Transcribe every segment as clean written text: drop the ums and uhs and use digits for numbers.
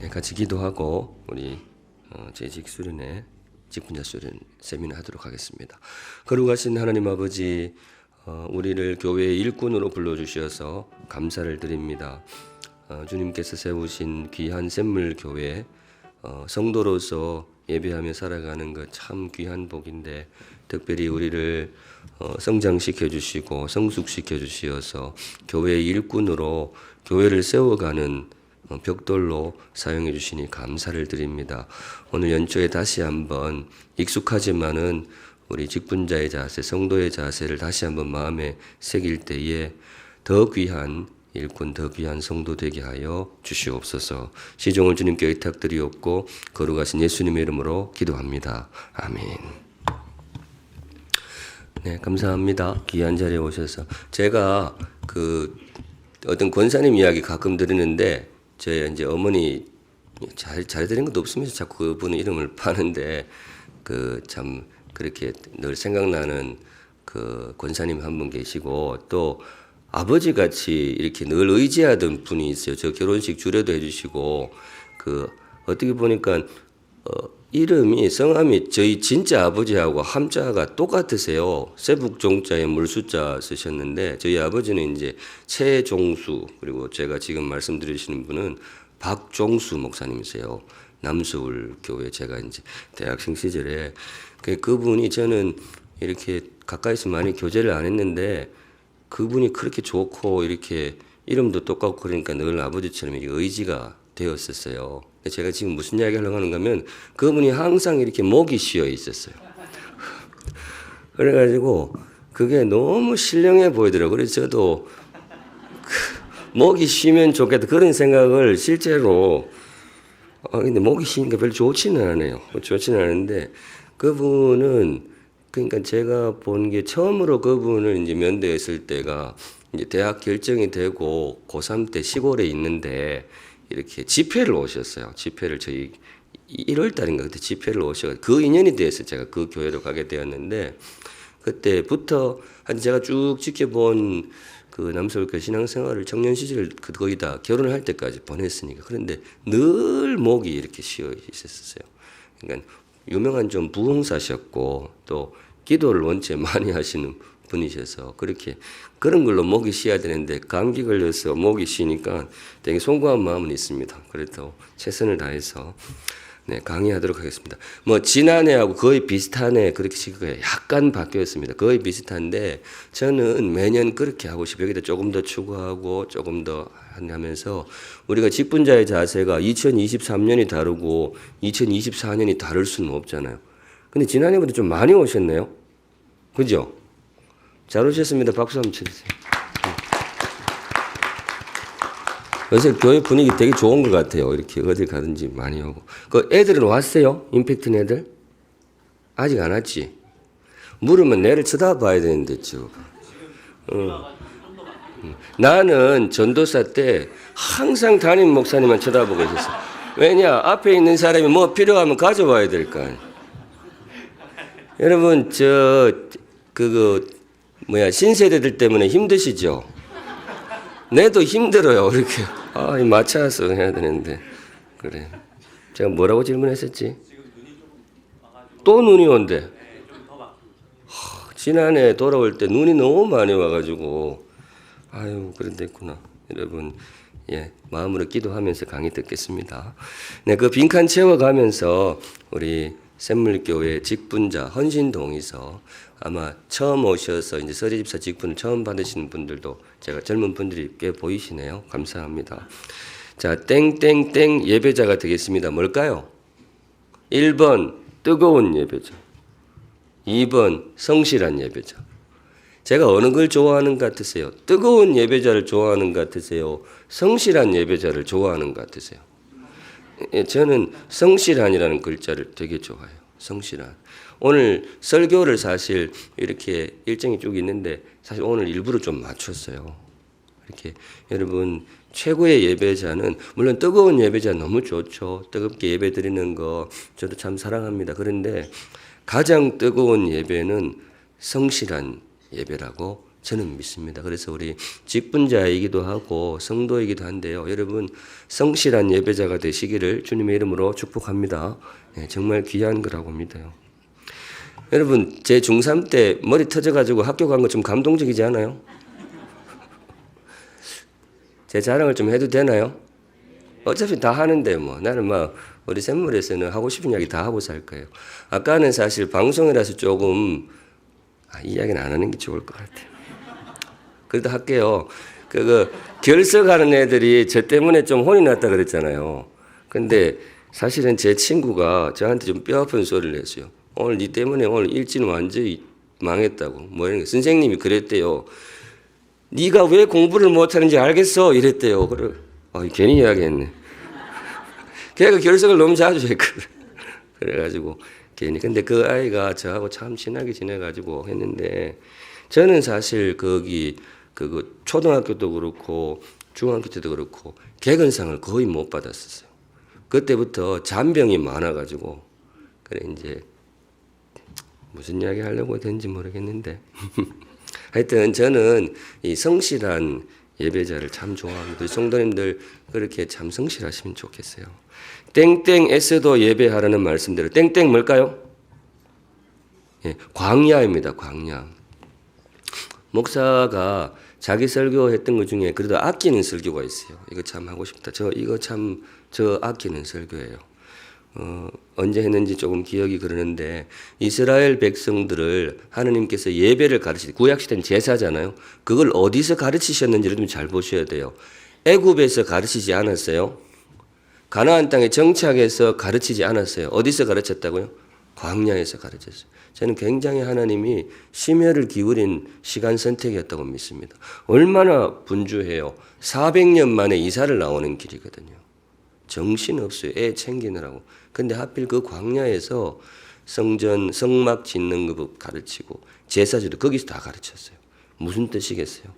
같이 기도하고 우리 재직 수련회 직분자 수련 세미나 하도록 하겠습니다. 거룩하신 하나님 아버지, 우리를 교회의 일꾼으로 불러주셔서 감사를 드립니다. 주님께서 세우신 귀한 샘물교회 성도로서 예배하며 살아가는 것 참 귀한 복인데, 특별히 우리를 성장시켜 주시고 성숙시켜 주시어서 교회의 일꾼으로 교회를 세워가는 벽돌로 사용해 주시니 감사를 드립니다. 오늘 연초에 다시 한번 익숙하지만은 우리 직분자의 자세, 성도의 자세를 다시 한번 마음에 새길 때에 더 귀한 일꾼, 더 귀한 성도 되게 하여 주시옵소서. 시종을 주님께 의탁드리옵고 거룩하신 예수님의 이름으로 기도합니다. 아멘. 네, 감사합니다. 귀한 자리에 오셔서. 제가 어떤 권사님 이야기 가끔 들으는데, 제 이제 어머니 잘해드린 것도 없으면서 자꾸 그분 이름을 파는데, 참 그렇게 늘 생각나는 권사님 한 분 계시고, 또 아버지 같이 이렇게 늘 의지하던 분이 있어요. 저 결혼식 주례도 해주시고, 어떻게 보니까 이름이, 성함이 저희 진짜 아버지하고 함자가 똑같으세요. 세북종자에 물수자 쓰셨는데, 저희 아버지는 이제 최종수, 그리고 제가 지금 말씀드리시는 분은 박종수 목사님이세요. 남서울 교회, 제가 이제 대학생 시절에 그분이, 저는 이렇게 가까이서 많이 교제를 안 했는데 그분이 그렇게 좋고 이렇게 이름도 똑같고 그러니까 늘 아버지처럼 이게 의지가 되었었어요. 제가 지금 무슨 이야기 하려고 하는가 하면, 그분이 항상 이렇게 목이 쉬어 있었어요. 그래가지고 그게 너무 신령해 보이더라고요. 그래서 저도 목이 쉬면 좋겠다 그런 생각을 실제로, 근데 목이 쉬니까 별로 좋지는 않아요. 좋지는 않은데, 그분은, 그러니까 제가 본 게 처음으로 그분을 이제 면대했을 때가 이제 대학 결정이 되고 고3 때 시골에 있는데 이렇게 집회를 오셨어요. 집회를 저희 1월 달인가 그때 집회를 오셔서 그 인연이 돼서 제가 그 교회로 가게 되었는데, 그때부터 한 제가 쭉 지켜본 남서울교 신앙생활을 청년 시절 거의 다 결혼을 할 때까지 보냈으니까. 그런데 늘 목이 이렇게 쉬어 있었어요. 그러니까 유명한 좀 부흥사셨고 또 기도를 원체 많이 하시는 분이셔서 그런 걸로 목이 쉬어야 되는데, 감기 걸려서 목이 쉬니까 되게 송구한 마음은 있습니다. 그래도 최선을 다해서 강의하도록 하겠습니다. 지난해하고 거의 비슷하네, 그렇게 시기가 약간 바뀌었습니다. 거의 비슷한데, 저는 매년 그렇게 하고 싶어요. 여기다 조금 더 추구하고 조금 더 하면서, 우리가 직분자의 자세가 2023년이 다르고 2024년이 다를 수는 없잖아요. 근데 지난해보다 좀 많이 오셨네요. 그죠? 잘 오셨습니다. 박수 한번 쳐주세요. 요새 교회 분위기 되게 좋은 것 같아요. 이렇게 어딜 가든지 많이 오고. 애들은 왔어요? 임팩트 애들? 아직 안 왔지? 물으면 내를 쳐다봐야 되는데, 지금. 나는 전도사 때 항상 담임 목사님만 쳐다보고 있었어. 왜냐? 앞에 있는 사람이 뭐 필요하면 가져와야 될까. 여러분, 신세대들 때문에 힘드시죠? 내도 힘들어요. 이렇게. 맞춰서 해야 되는데. 그래. 제가 뭐라고 질문했었지? 또 눈이 온대. 지난해 돌아올 때 눈이 너무 많이 와가지고, 그랬구나. 여러분, 마음으로 기도하면서 강의 듣겠습니다. 그 빈칸 채워가면서 우리 샘물교회 직분자 헌신동의서, 아마 처음 오셔서 이제 서리집사 직분을 처음 받으시는 분들도, 제가 젊은 분들이 꽤 보이시네요. 감사합니다. 자, 땡땡땡 예배자가 되겠습니다. 뭘까요? 1번 뜨거운 예배자, 2번 성실한 예배자. 제가 어느 걸 좋아하는 것 같으세요? 뜨거운 예배자를 좋아하는 것 같으세요? 성실한 예배자를 좋아하는 것 같으세요? 저는 성실한이라는 글자를 되게 좋아해요. 성실한. 오늘 설교를 사실 이렇게 일정이 쭉 있는데, 사실 오늘 일부러 좀 맞췄어요. 이렇게 여러분, 최고의 예배자는, 물론 뜨거운 예배자 너무 좋죠. 뜨겁게 예배 드리는 거 저도 참 사랑합니다. 그런데 가장 뜨거운 예배는 성실한 예배라고 저는 믿습니다. 그래서 우리 직분자이기도 하고 성도이기도 한데요. 여러분 성실한 예배자가 되시기를 주님의 이름으로 축복합니다. 정말 귀한 거라고 믿어요. 여러분 제 중3 때 머리 터져가지고 학교 간 거 좀 감동적이지 않아요? 제 자랑을 좀 해도 되나요? 어차피 다 하는데 뭐 나는 막 우리 샘물에서는 하고 싶은 이야기 다 하고 살 거예요. 아까는 사실 방송이라서 조금 이 이야기는 안 하는 게 좋을 것 같아요. 그래도 할게요. 결석하는 애들이 저 때문에 좀 혼이 났다 그랬잖아요. 근데 사실은 제 친구가 저한테 좀 뼈아픈 소리를 했어요. 오늘 니 때문에 오늘 일진 완전히 망했다고. 뭐 이런 거. 선생님이 그랬대요. 네가 왜 공부를 못하는지 알겠어? 이랬대요. 그래. 괜히 이야기했네. 걔가 결석을 너무 자주 했거든. 그래가지고 괜히. 근데 그 아이가 저하고 참 친하게 지내가지고 했는데 저는 사실 초등학교 도 그렇고 중학교 때도 그렇고 개근상을 거의 못 받았었어요. 그때부터 잔병이 많아가지고 그래 이제 무슨 이야기 하려고 했는지 모르겠는데 하여튼 저는 이 성실한 예배자를 참 좋아합니다. 성도님들 그렇게 참 성실하시면 좋겠어요. 땡땡에서도 예배하라는 말씀대로 땡땡 뭘까요? 광야입니다. 광야. 목사가 자기 설교했던 것 중에 그래도 아끼는 설교가 있어요. 이거 참 하고 싶다. 저 아끼는 설교예요. 언제 했는지 조금 기억이 그러는데 이스라엘 백성들을 하느님께서 예배를 가르치시 구약시대는 제사잖아요. 그걸 어디서 가르치셨는지를 좀 잘 보셔야 돼요. 애굽에서 가르치지 않았어요. 가나안 땅에 정착해서 가르치지 않았어요. 어디서 가르쳤다고요? 광야에서 가르쳤어요. 저는 굉장히 하나님이 심혈을 기울인 시간 선택이었다고 믿습니다. 얼마나 분주해요. 400년 만에 이사를 나오는 길이거든요. 정신없어요. 애 챙기느라고. 근데 하필 그 광야에서 성전, 성막 짓는 거 가르치고 제사제도 거기서 다 가르쳤어요. 무슨 뜻이겠어요?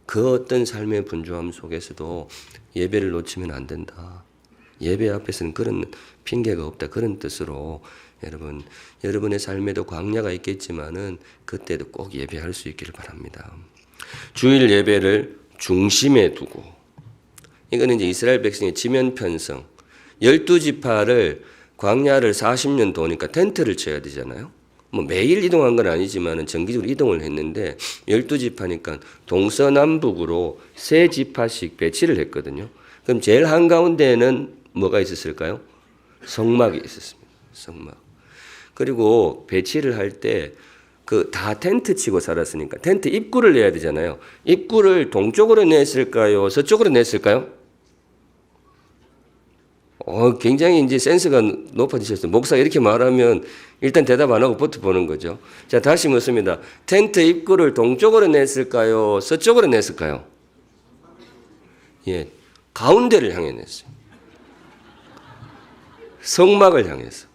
그 어떤 삶의 분주함 속에서도 예배를 놓치면 안 된다. 예배 앞에서는 그런 핑계가 없다. 그런 뜻으로 여러분의 삶에도 광야가 있겠지만은 그때도 꼭 예배할 수 있기를 바랍니다. 주일 예배를 중심에 두고 이거는 이제 이스라엘 백성의 지면 편성 12지파를 광야를 40년 도니까 텐트를 쳐야 되잖아요. 뭐 매일 이동한 건 아니지만은 정기적으로 이동을 했는데 12지파니까 동서남북으로 3지파씩 배치를 했거든요. 그럼 제일 한가운데에는 뭐가 있었을까요? 성막이 있었습니다. 성막. 그리고 배치를 할 때 다 텐트 치고 살았으니까 텐트 입구를 내야 되잖아요. 입구를 동쪽으로 냈을까요? 서쪽으로 냈을까요? 굉장히 이제 센스가 높아지셨어요. 목사가 이렇게 말하면 일단 대답 안 하고 버텨보는 거죠. 자, 다시 묻습니다. 텐트 입구를 동쪽으로 냈을까요? 서쪽으로 냈을까요? 가운데를 향해 냈어요. 성막을 향해서.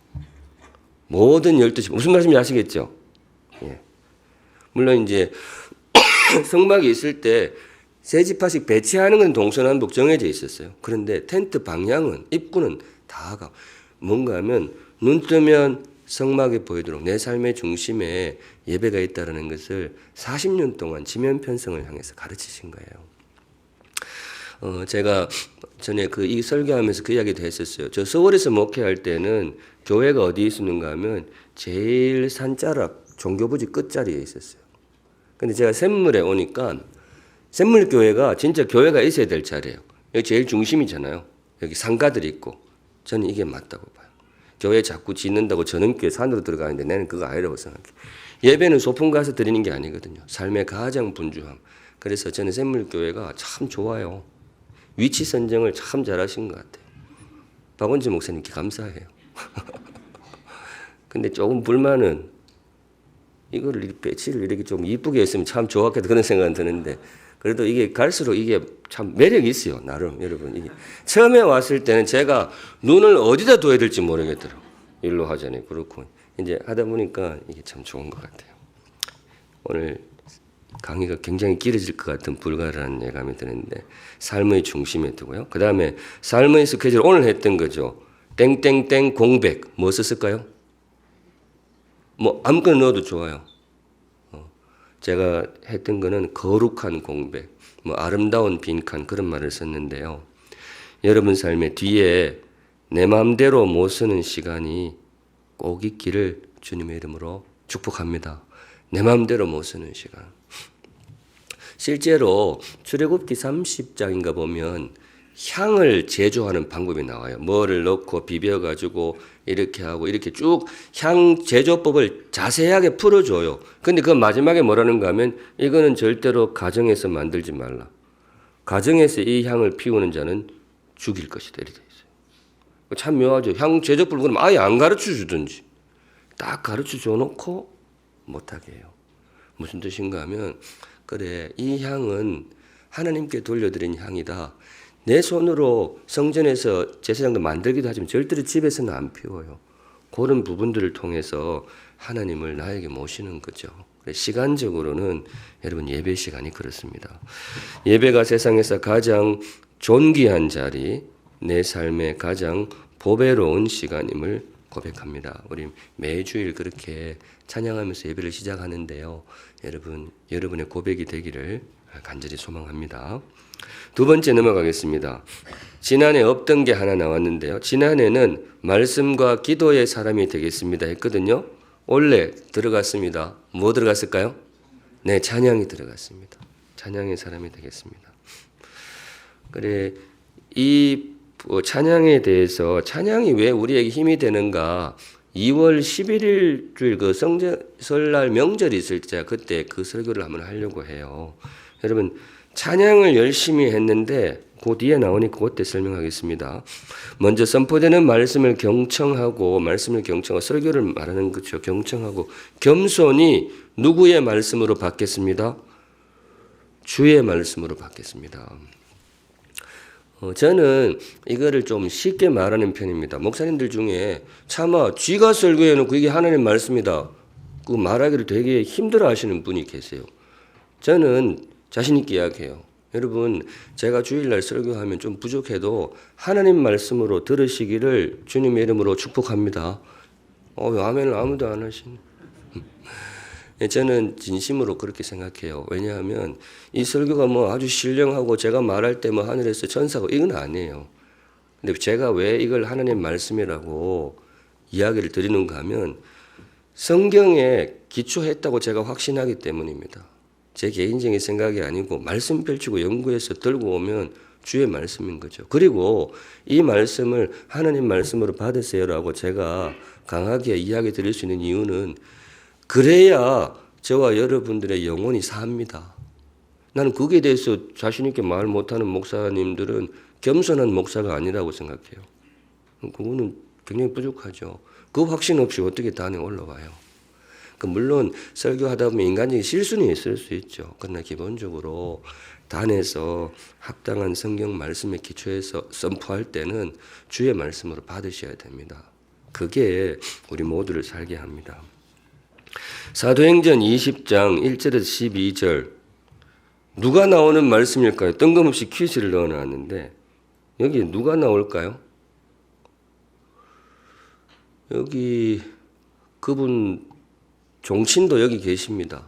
모든 12시, 무슨 말씀인지 아시겠죠? 물론 이제 성막이 있을 때 3지파씩 배치하는 건 동서남북 정해져 있었어요. 그런데 텐트 방향은, 입구는 다가 뭔가 하면 눈 뜨면 성막이 보이도록 내 삶의 중심에 예배가 있다는 것을 40년 동안 지면 편성을 향해서 가르치신 거예요. 제가 전에 이 설교하면서 그 이야기도 했었어요. 저 서울에서 목회할 때는 교회가 어디에 있었는가 하면 제일 산자락 종교부지 끝자리에 있었어요. 근데 제가 샘물에 오니까 샘물교회가 진짜 교회가 있어야 될 자리예요. 여기 제일 중심이잖아요. 여기 상가들이 있고. 저는 이게 맞다고 봐요. 교회 자꾸 짓는다고 저는 교회 산으로 들어가는데 나는 그거 아니라고 생각해. 예배는 소풍 가서 드리는 게 아니거든요. 삶의 가장 분주함. 그래서 저는 샘물교회가 참 좋아요. 위치 선정을 참 잘하신 것 같아요. 박원진 목사님께 감사해요. 근데 조금 불만은 이거를 배치를 이렇게 좀 이쁘게 했으면 참 좋았겠다 그런 생각은 드는데 그래도 이게 갈수록 이게 참 매력이 있어요. 나름 여러분 이게 처음에 왔을 때는 제가 눈을 어디다 둬야 될지 모르겠더라고요. 일로 하자니 그렇고 이제 하다 보니까 이게 참 좋은 것 같아요. 오늘 강의가 굉장히 길어질 것 같은 불가라는 예감이 드는데 삶의 중심에 두고요. 그 다음에 삶의 스케줄 오늘 했던 거죠. 땡땡땡 공백 뭐 썼을까요? 뭐 아무거나 넣어도 좋아요. 제가 했던 거는 거룩한 공백, 뭐 아름다운 빈칸 그런 말을 썼는데요. 여러분 삶의 뒤에 내 마음대로 못 쓰는 시간이 꼭 있기를 주님의 이름으로 축복합니다. 내 마음대로 못 쓰는 시간. 실제로 출애굽기 30장인가 보면 향을 제조하는 방법이 나와요. 뭐를 넣고 비벼가지고 이렇게 하고 이렇게 쭉 향 제조법을 자세하게 풀어줘요. 근데 그 마지막에 뭐라는가 하면 이거는 절대로 가정에서 만들지 말라. 가정에서 이 향을 피우는 자는 죽일 것이다. 이렇게 돼 있어요. 참 묘하죠. 향 제조법을 그럼 아예 안 가르쳐 주든지 딱 가르쳐 줘놓고 못하게 해요. 무슨 뜻인가 하면 그래 이 향은 하나님께 돌려드린 향이다. 내 손으로 성전에서 제사장도 만들기도 하지만 절대로 집에서는 안 피워요. 그런 부분들을 통해서 하나님을 나에게 모시는 거죠. 시간적으로는 여러분 예배 시간이 그렇습니다. 예배가 세상에서 가장 존귀한 자리, 내 삶의 가장 보배로운 시간임을 고백합니다. 우리 매주일 그렇게 찬양하면서 예배를 시작하는데요. 여러분의 고백이 되기를 간절히 소망합니다. 두 번째 넘어가겠습니다. 지난해 없던 게 하나 나왔는데요. 지난해는 말씀과 기도의 사람이 되겠습니다 했거든요. 올해 들어갔습니다. 뭐 들어갔을까요? 네, 찬양이 들어갔습니다. 찬양의 사람이 되겠습니다. 그래, 이 찬양에 대해서 찬양이 왜 우리에게 힘이 되는가? 2월 11일 주일 그 설날 명절이 있을 때 그때 그 설교를 한번 하려고 해요. 여러분 찬양을 열심히 했는데 그 뒤에 나오니까 그때 설명하겠습니다. 먼저 선포되는 말씀을 경청하고 설교를 말하는 거죠. 경청하고 겸손히 누구의 말씀으로 받겠습니다? 주의 말씀으로 받겠습니다. 저는 이거를 좀 쉽게 말하는 편입니다. 목사님들 중에 차마 쥐가 설교해놓고 이게 하나님 말씀이다. 그 말하기를 되게 힘들어 하시는 분이 계세요. 저는 자신 있게 이야기해요. 여러분 제가 주일날 설교하면 좀 부족해도 하나님 말씀으로 들으시기를 주님의 이름으로 축복합니다. 아멘을 아무도 안 하시네. 저는 진심으로 그렇게 생각해요. 왜냐하면 이 설교가 뭐 아주 신령하고 제가 말할 때 뭐 하늘에서 천사가 이건 아니에요. 근데 제가 왜 이걸 하나님 말씀이라고 이야기를 드리는가 하면 성경에 기초했다고 제가 확신하기 때문입니다. 제 개인적인 생각이 아니고 말씀 펼치고 연구해서 들고 오면 주의 말씀인 거죠. 그리고 이 말씀을 하나님 말씀으로 받으세요라고 제가 강하게 이야기 드릴 수 있는 이유는 그래야 저와 여러분들의 영혼이 삽니다. 나는 거기에 대해서 자신 있게 말 못하는 목사님들은 겸손한 목사가 아니라고 생각해요. 그거는 굉장히 부족하죠. 그 확신 없이 어떻게 단에 올라와요. 물론 설교하다 보면 인간적인 실수는 있을 수 있죠. 그러나 기본적으로 단에서 합당한 성경 말씀에 기초해서 선포할 때는 주의 말씀으로 받으셔야 됩니다. 그게 우리 모두를 살게 합니다. 사도행전 20장 1절에서 12절 누가 나오는 말씀일까요? 뜬금없이 퀴즈를 넣어놨는데 여기 누가 나올까요? 여기 그분 종친도 여기 계십니다.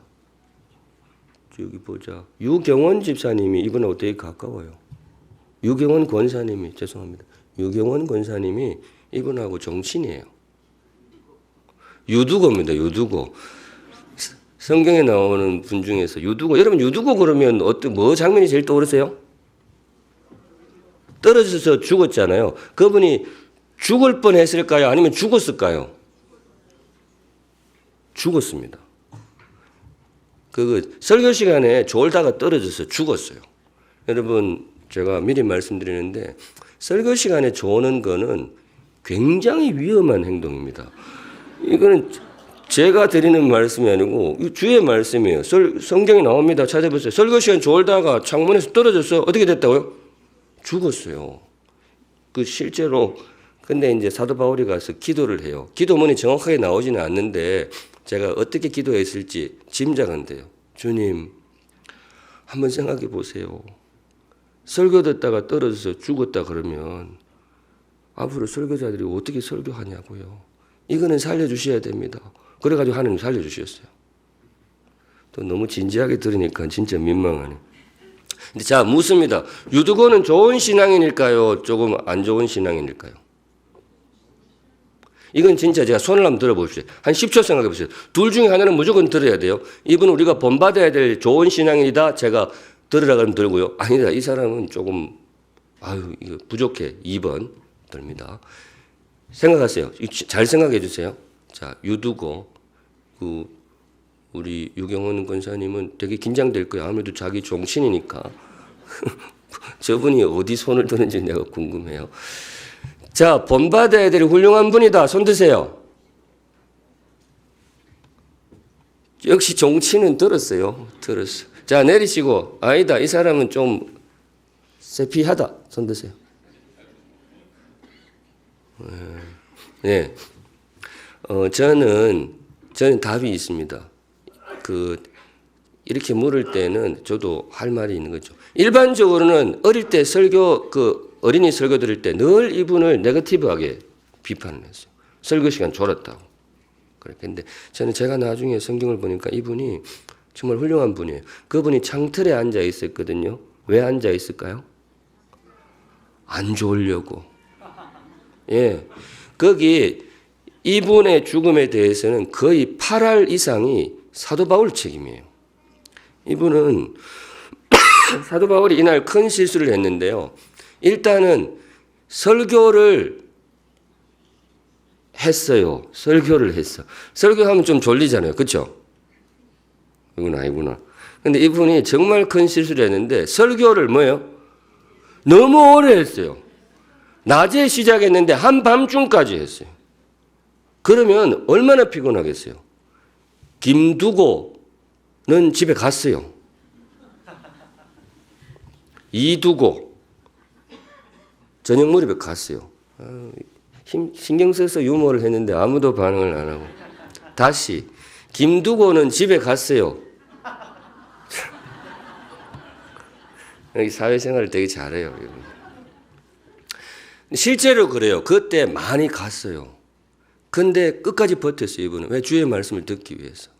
여기 보자. 유경원 집사님이 이분하고 되게 가까워요. 유경원 권사님이 죄송합니다. 유경원 권사님이 이분하고 종친이에요. 유두고입니다. 유두고. 성경에 나오는 분 중에서 유두고. 여러분 유두고 그러면 뭐 장면이 제일 떠오르세요? 떨어져서 죽었잖아요. 그분이 죽을 뻔했을까요? 아니면 죽었을까요? 죽었습니다. 그 설교 시간에 졸다가 떨어져서 죽었어요. 여러분 제가 미리 말씀드리는데 설교 시간에 조는 거는 굉장히 위험한 행동입니다. 이거는 제가 드리는 말씀이 아니고 주의 말씀이에요. 성경에 나옵니다. 찾아보세요. 설교 시간 졸다가 창문에서 떨어져서 어떻게 됐다고요? 죽었어요. 그 실제로 근데 이제 사도 바울이 가서 기도를 해요. 기도문이 정확하게 나오지는 않는데 제가 어떻게 기도했을지 짐작은 돼요. 주님, 한번 생각해 보세요. 설교 듣다가 떨어져서 죽었다 그러면 앞으로 설교자들이 어떻게 설교하냐고요. 이거는 살려주셔야 됩니다. 그래가지고 하나님 살려주셨어요. 또 너무 진지하게 들으니까 진짜 민망하네. 근데 자, 묻습니다. 유두고는 좋은 신앙인일까요? 조금 안 좋은 신앙인일까요? 이건 진짜 제가 손을 한번 들어보십시오. 한 10초 생각해 보세요. 둘 중에 하나는 무조건 들어야 돼요. 이분은 우리가 본받아야 될 좋은 신앙인이다. 제가 들으라 그러면 들고요. 아니다. 이 사람은 조금 이거 부족해. 2번 들립니다. 생각하세요. 잘 생각해 주세요. 자, 유두고 우리 유경원 권사님은 되게 긴장될 거예요. 아무래도 자기 종친이니까. 저분이 어디 손을 드는지 내가 궁금해요. 자, 본받아야 될 훌륭한 분이다. 손 드세요. 역시 종친은 들었어요. 들었어. 자, 내리시고 아니다. 이 사람은 좀 세피하다. 손 드세요. 네. 저는 답이 있습니다. 이렇게 물을 때는 저도 할 말이 있는 거죠. 일반적으로는 어릴 때 어린이 설교 들을 때 늘 이분을 네거티브하게 비판을 했어요. 설교 시간 졸았다고. 그런데 저는 제가 나중에 성경을 보니까 이분이 정말 훌륭한 분이에요. 그분이 창틀에 앉아 있었거든요. 왜 앉아 있을까요? 안 졸려고. 예. 거기 이분의 죽음에 대해서는 거의 8할 이상이 사도 바울 책임이에요. 이분은 사도 바울이 이날 큰 실수를 했는데요. 일단은 설교를 했어요. 설교를 했어. 설교하면 좀 졸리잖아요. 그렇죠? 이건 아니구나. 근데 이분이 정말 큰 실수를 했는데 설교를 뭐예요? 너무 오래 했어요. 낮에 시작했는데 한밤중까지 했어요. 그러면 얼마나 피곤하겠어요? 김두고는 집에 갔어요. 이두고 저녁 무렵에 갔어요. 신경 써서 유머를 했는데 아무도 반응을 안 하고. 다시 김두고는 집에 갔어요. 여기 사회생활을 되게 잘해요. 실제로 그래요. 그때 많이 갔어요. 근데 끝까지 버텼어요. 이분은. 왜? 주의 말씀을 듣기 위해서.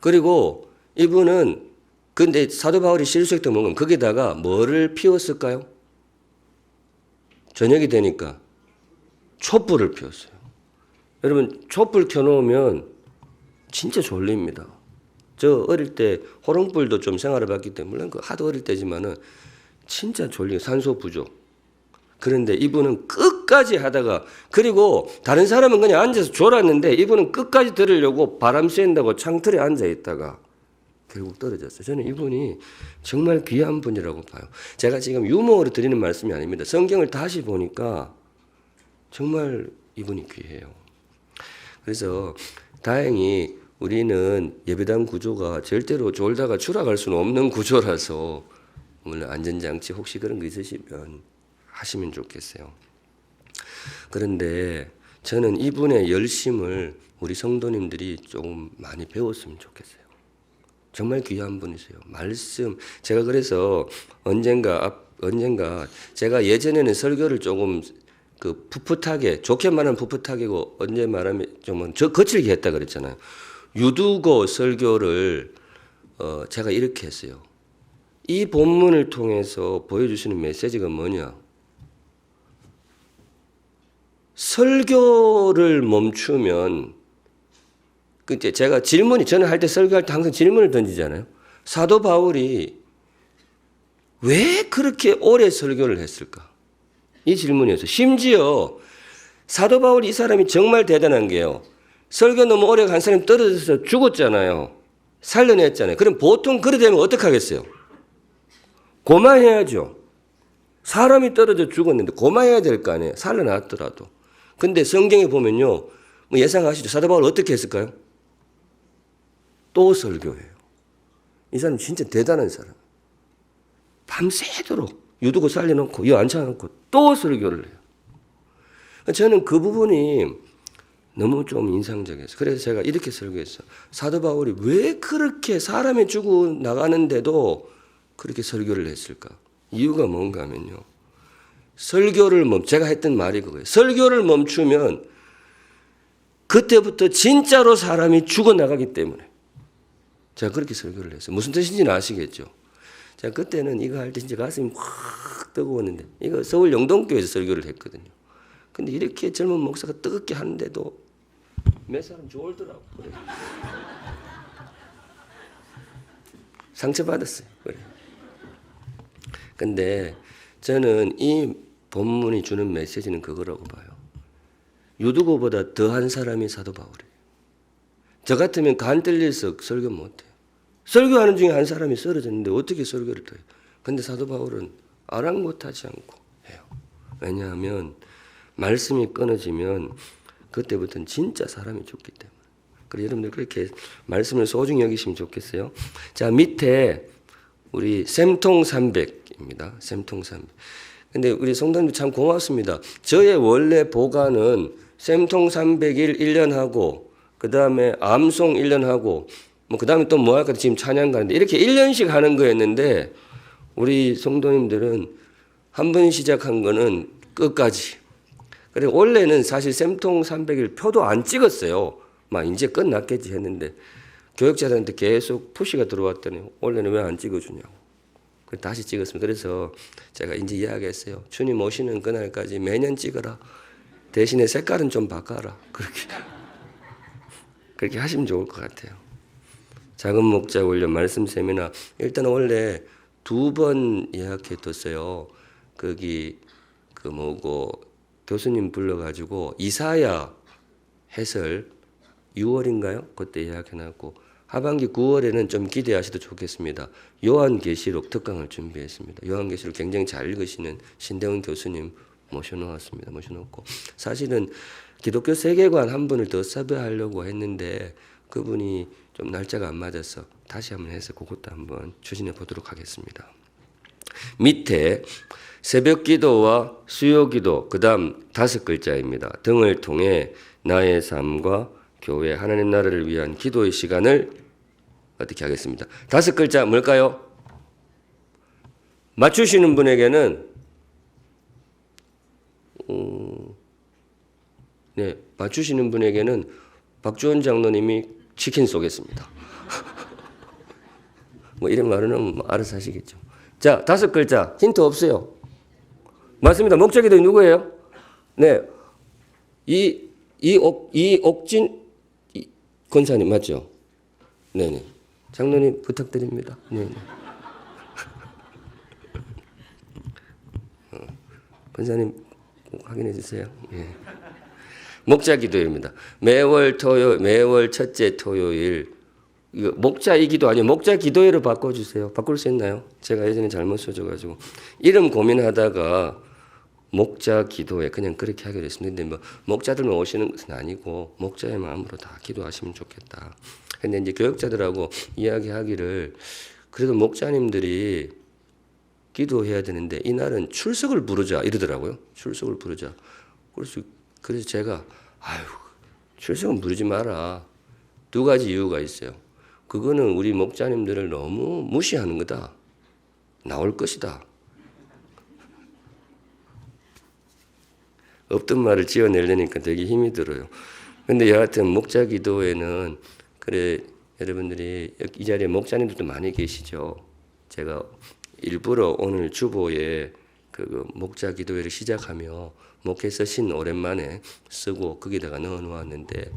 그리고 이분은 근데 사도 바울이 실수했던 뭔가 거기다가 뭐를 피웠을까요? 저녁이 되니까 촛불을 피웠어요. 여러분 촛불 켜놓으면 진짜 졸립니다. 저 어릴 때 호롱불도 좀 생활해 봤기 때문에 물론 하도 어릴 때지만은 진짜 졸려요. 산소 부족. 그런데 이분은 끝까지 하다가 그리고 다른 사람은 그냥 앉아서 졸았는데 이분은 끝까지 들으려고 바람 쐰다고 창틀에 앉아 있다가 결국 떨어졌어요. 저는 이분이 정말 귀한 분이라고 봐요. 제가 지금 유머로 드리는 말씀이 아닙니다. 성경을 다시 보니까 정말 이분이 귀해요. 그래서 다행히 우리는 예배당 구조가 절대로 졸다가 추락할 수는 없는 구조라서 물론 안전장치 혹시 그런 거 있으시면 하시면 좋겠어요. 그런데 저는 이분의 열심을 우리 성도님들이 조금 많이 배웠으면 좋겠어요. 정말 귀한 분이세요. 말씀 제가 그래서 언젠가 제가 예전에는 설교를 조금 풋풋하게 좋게 말하면 풋풋하게고 언제 말하면 좀 거칠게 했다 그랬잖아요. 유두고 설교를 제가 이렇게 했어요. 이 본문을 통해서 보여주시는 메시지가 뭐냐? 설교를 멈추면 그때 제가 저는 할 때 설교할 때 항상 질문을 던지잖아요. 사도 바울이 왜 그렇게 오래 설교를 했을까? 이 질문이었어요. 심지어 사도 바울이 이 사람이 정말 대단한 게요. 설교 너무 오래 간 사람이 떨어져서 죽었잖아요. 살려냈잖아요. 그럼 보통 그래 되면 어떻게 하겠어요? 고마해야죠. 사람이 떨어져 죽었는데 고마해야 될 거 아니에요. 살려놨더라도. 근데 성경에 보면요. 뭐 예상하시죠. 사도 바울 어떻게 했을까요? 또 설교해요. 이 사람 진짜 대단한 사람. 밤새도록 유두고 살려놓고 이 앉혀놓고 또 설교를 해요. 저는 그 부분이 너무 좀 인상적이었어요. 그래서 제가 이렇게 설교했어요. 사도 바울이 왜 그렇게 사람이 죽어 나가는데도 그렇게 설교를 했을까? 이유가 뭔가 하면요. 제가 했던 말이 그거예요. 설교를 그때부터 진짜로 사람이 죽어나가기 때문에. 제가 그렇게 설교를 했어요. 무슨 뜻인지는 아시겠죠? 제가 그때는 이거 할 때 진짜 가슴이 확 뜨거웠는데 이거 서울 영동교회에서 설교를 했거든요. 근데 이렇게 젊은 목사가 뜨겁게 하는데도 몇 사람 졸더라고. 그래. 상처받았어요. 그래. 근데 저는 이 본문이 주는 메시지는 그거라고 봐요. 유두고보다 더한 사람이 사도 바울이에요. 저 같으면 간 떨려서 설교 못해요. 설교하는 중에 한 사람이 쓰러졌는데 어떻게 설교를 더 해요. 근데 사도 바울은 아랑곳하지 않고 해요. 왜냐하면 말씀이 끊어지면 그때부터는 진짜 사람이 죽기 때문에. 그래서 여러분들 그렇게 말씀을 소중히 여기시면 좋겠어요. 자, 밑에 우리 샘통 300입니다. 샘통 300. 근데 우리 성도님들 참 고맙습니다. 저의 원래 보관은 샘통 300일 1년 하고 그다음에 암송 1년 하고 뭐 그다음에 또 뭐 할까 지금 찬양 가는데 이렇게 1년씩 하는 거였는데 우리 성도님들은 한 번 시작한 거는 끝까지. 그래서 원래는 사실 샘통 300일 표도 안 찍었어요. 막 이제 끝났겠지 했는데 교역자들한테 계속 푸시가 들어왔더니 원래는 왜 안 찍어주냐고. 그래서 다시 찍었습니다. 그래서 제가 이제 이야기했어요. 주님 오시는 그날까지 매년 찍어라. 대신에 색깔은 좀 바꿔라. 그렇게 하시면 좋을 것 같아요. 작은 목자 훈련 말씀 세미나 일단 원래 2번 예약해뒀어요. 거기 그 뭐고 교수님 불러가지고 이사야 해설 6월인가요? 그때 예약해놨고 하반기 9월에는 좀 기대하셔도 좋겠습니다. 요한계시록 특강을 준비했습니다. 요한계시록 굉장히 잘 읽으시는 신대원 교수님 모셔놓았습니다. 모셔놓고 사실은 기독교 세계관 한 분을 더 섭외하려고 했는데 그분이 좀 날짜가 안 맞아서 다시 한번 해서 그것도 한번 추진해 보도록 하겠습니다. 밑에 새벽 기도와 수요 기도, 그 다음 5글자입니다. 등을 통해 나의 삶과 교회 하나님 나라를 위한 기도의 시간을 어떻게 하겠습니다. 5글자 뭘까요? 맞추시는 분에게는 네, 맞추시는 분에게는 박주원 장로님이 치킨 쏘겠습니다. 뭐 이런 말은 뭐 알아서 하시겠죠. 자, 5글자 힌트 없어요. 맞습니다. 목적기도 누구예요? 네, 이옥진 권사님 맞죠? 네네. 장로님 부탁드립니다. 네네. 권사님 꼭 확인해 주세요. 예. 목자 기도입니다. 매월 첫째 토요일. 이거 목자 이 기도 아니에요. 목자 기도회로 바꿔주세요. 바꿀 수 있나요? 제가 예전에 잘못 써줘가지고 이름 고민하다가 목자 기도회 그냥 그렇게 하게 됐습니다. 근데 뭐 목자들만 오시는 것은 아니고 목자의 마음으로 다 기도하시면 좋겠다. 근데 이제 교역자들하고 이야기하기를 그래도 목자님들이 기도해야 되는데 이날은 출석을 부르자 이러더라고요. 출석을 부르자. 그래서 제가 출석은 부르지 마라. 2가지 이유가 있어요. 그거는 우리 목자님들을 너무 무시하는 거다. 나올 것이다. 없던 말을 지어내려니까 되게 힘이 들어요. 근데 여하튼 목자 기도회는 그래 여러분들이 이 자리에 목자님들도 많이 계시죠. 제가 일부러 오늘 주보에 그 목자 기도회를 시작하며 목회서 신 오랜만에 쓰고 거기다가 넣어 놓았는데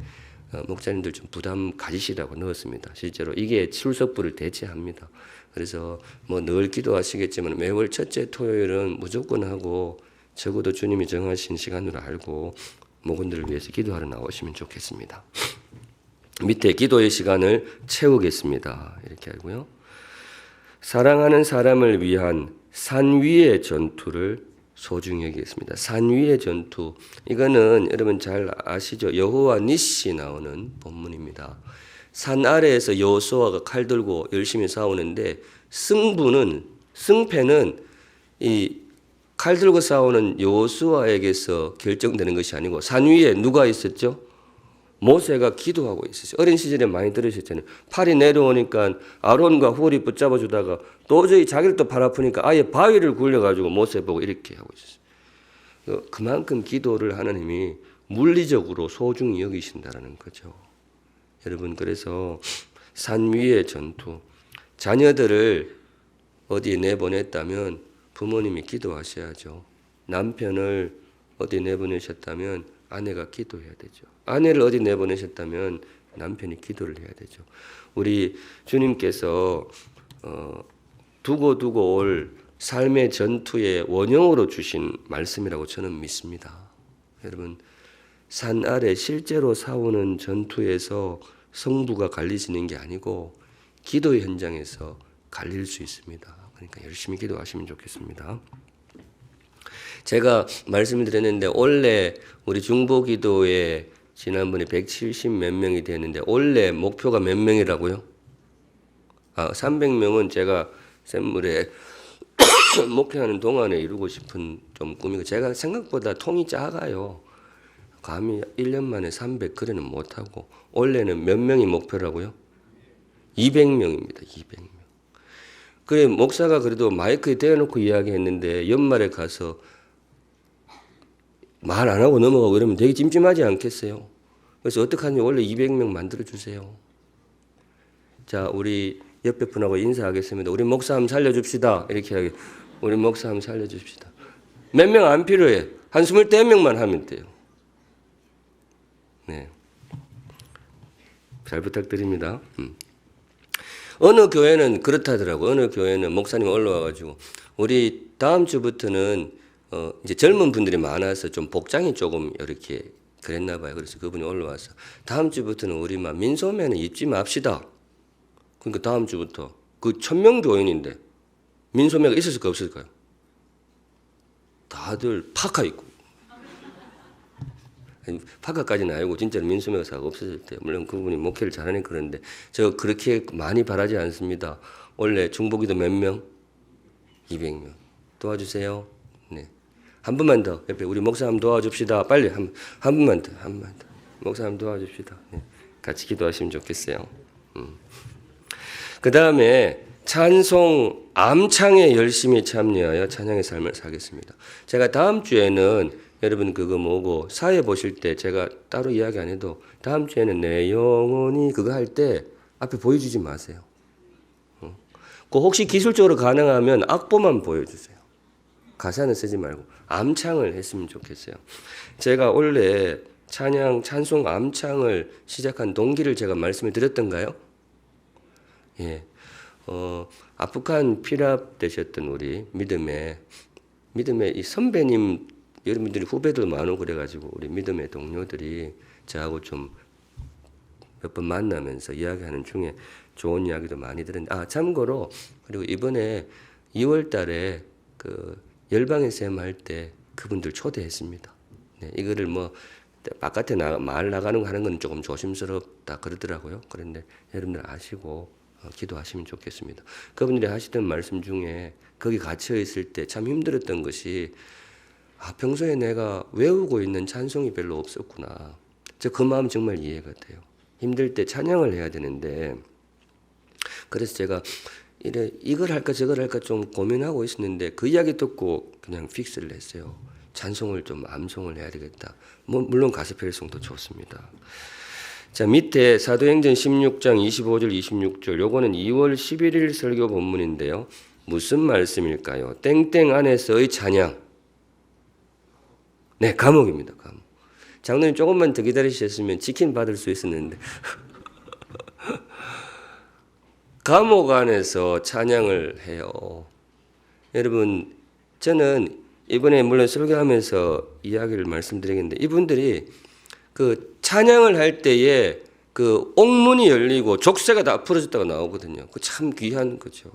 목자님들 좀 부담 가지시라고 넣었습니다. 실제로 이게 출석부를 대체합니다. 그래서 뭐 늘 기도하시겠지만 매월 첫째 토요일은 무조건 하고 적어도 주님이 정하신 시간으로 알고 목원들을 위해서 기도하러 나오시면 좋겠습니다. 밑에 기도의 시간을 채우겠습니다. 이렇게 하고요. 사랑하는 사람을 위한 산 위의 전투를 소중히 여기겠습니다. 산 위의 전투. 이거는 여러분 잘 아시죠? 여호와 니시 나오는 본문입니다. 산 아래에서 여호수아가 칼 들고 열심히 싸우는데 승패는 이 칼 들고 싸우는 여호수아에게서 결정되는 것이 아니고 산 위에 누가 있었죠? 모세가 기도하고 있었어요. 어린 시절에 많이 들으셨잖아요. 팔이 내려오니까 아론과 훌이 붙잡아 주다가 도저히 자기를 또 팔 아프니까 아예 바위를 굴려가지고 모세 보고 이렇게 하고 있었어요. 그만큼 기도를 하나님이 물리적으로 소중히 여기신다라는 거죠. 여러분 그래서 산 위의 전투. 자녀들을 어디에 내보냈다면 부모님이 기도하셔야죠. 남편을 어디 내보내셨다면 아내가 기도해야 되죠. 아내를 어디 내보내셨다면 남편이 기도를 해야 되죠. 우리 주님께서 두고 올 삶의 전투의 원형으로 주신 말씀이라고 저는 믿습니다. 여러분, 산 아래 실제로 싸우는 전투에서 성부가 갈리지는 게 아니고 기도 현장에서 갈릴 수 있습니다. 그러니까 열심히 기도하시면 좋겠습니다. 제가 말씀을 드렸는데 원래 우리 중보기도에 지난번에 170 몇 명이 됐는데 원래 목표가 몇 명이라고요? 300명은 제가 샘물에 목회하는 동안에 이루고 싶은 좀 꿈이고 제가 생각보다 통이 작아요. 감히 1년 만에 300 그래는 못하고 원래는 몇 명이 목표라고요? 200명입니다. 200명. 그래 목사가 그래도 마이크에 대놓고 이야기했는데 연말에 가서 말 안 하고 넘어가고 이러면 되게 찜찜하지 않겠어요? 그래서 어떡하니 원래 200명 만들어주세요. 자, 우리 옆에 분하고 인사하겠습니다. 우리 목사 한번 살려줍시다. 이렇게 하게. 우리 목사 한번 살려줍시다. 몇 명 안 필요해. 한 24명만 하면 돼요. 네. 잘 부탁드립니다. 어느 교회는 그렇다더라고. 어느 교회는 목사님 올라와가지고 우리 다음 주부터는 이제 젊은 분들이 많아서 좀 복장이 조금 이렇게 그랬나 봐요. 그래서 그분이 올라와서 다음 주부터는 우리 막 민소매는 입지 맙시다. 그러니까 다음 주부터 그 1000명 교인인데 민소매가 있었을까 없을까요? 다들 파카 입고. 파카까지는 아니고 진짜로 민소매가 사고 없어질 때 물론 그분이 목회를 잘하는 그런데 저 그렇게 많이 바라지 않습니다. 원래 중보기도 몇 명? 200명. 도와주세요. 네. 한 분만 더. 옆에 우리 목사 한번 도와줍시다. 빨리 한 분만 더. 한 분만 더. 목사 한번 도와줍시다. 네. 같이 기도하시면 좋겠어요. 그 다음에 찬송 암창에 열심히 참여하여 찬양의 삶을 살겠습니다. 제가 다음 주에는 여러분 그거 뭐고 사회 보실 때 제가 따로 이야기 안 해도 다음 주에는 내 영혼이 그거 할 때 앞에 보여주지 마세요. 그 혹시 기술적으로 가능하면 악보만 보여주세요. 가사는 쓰지 말고 암창을 했으면 좋겠어요. 제가 원래 찬송 암창을 시작한 동기를 제가 말씀을 드렸던가요? 예. 아프간 피랍 되셨던 우리 믿음의 이 선배님 여러분들이 후배도 많고 그래가지고 우리 믿음의 동료들이 저하고 좀 몇 번 만나면서 이야기하는 중에 좋은 이야기도 많이 들었는데 참고로 그리고 이번에 2월 달에 그 열방의 샘 할 때 그분들 초대했습니다. 네, 이거를 뭐 바깥에 말 나가는 거 하는 건 조금 조심스럽다 그러더라고요. 그런데 여러분들 아시고 기도하시면 좋겠습니다. 그분들이 하시던 말씀 중에 거기 갇혀 있을 때 참 힘들었던 것이 평소에 내가 외우고 있는 찬송이 별로 없었구나. 그 마음 정말 이해가 돼요. 힘들 때 찬양을 해야 되는데 그래서 제가 이걸 할까 저걸 할까 좀 고민하고 있었는데 그 이야기 듣고 그냥 픽스를 했어요. 찬송을 좀 암송을 해야 되겠다. 물론 가스펠송도 좋습니다. 자, 밑에 사도행전 16장 25절 26절 요거는 2월 11일 설교 본문인데요. 무슨 말씀일까요? 땡땡 안에서의 찬양. 네, 감옥입니다. 감옥. 장로님 조금만 더 기다리셨으면 치킨 받을 수 있었는데 감옥 안에서 찬양을 해요. 여러분 저는 이번에 물론 설교하면서 이야기를 말씀드리겠는데 이분들이 그 찬양을 할 때에 그 옥문이 열리고 족쇄가 다 풀어졌다가 나오거든요. 그 참 귀한 거죠.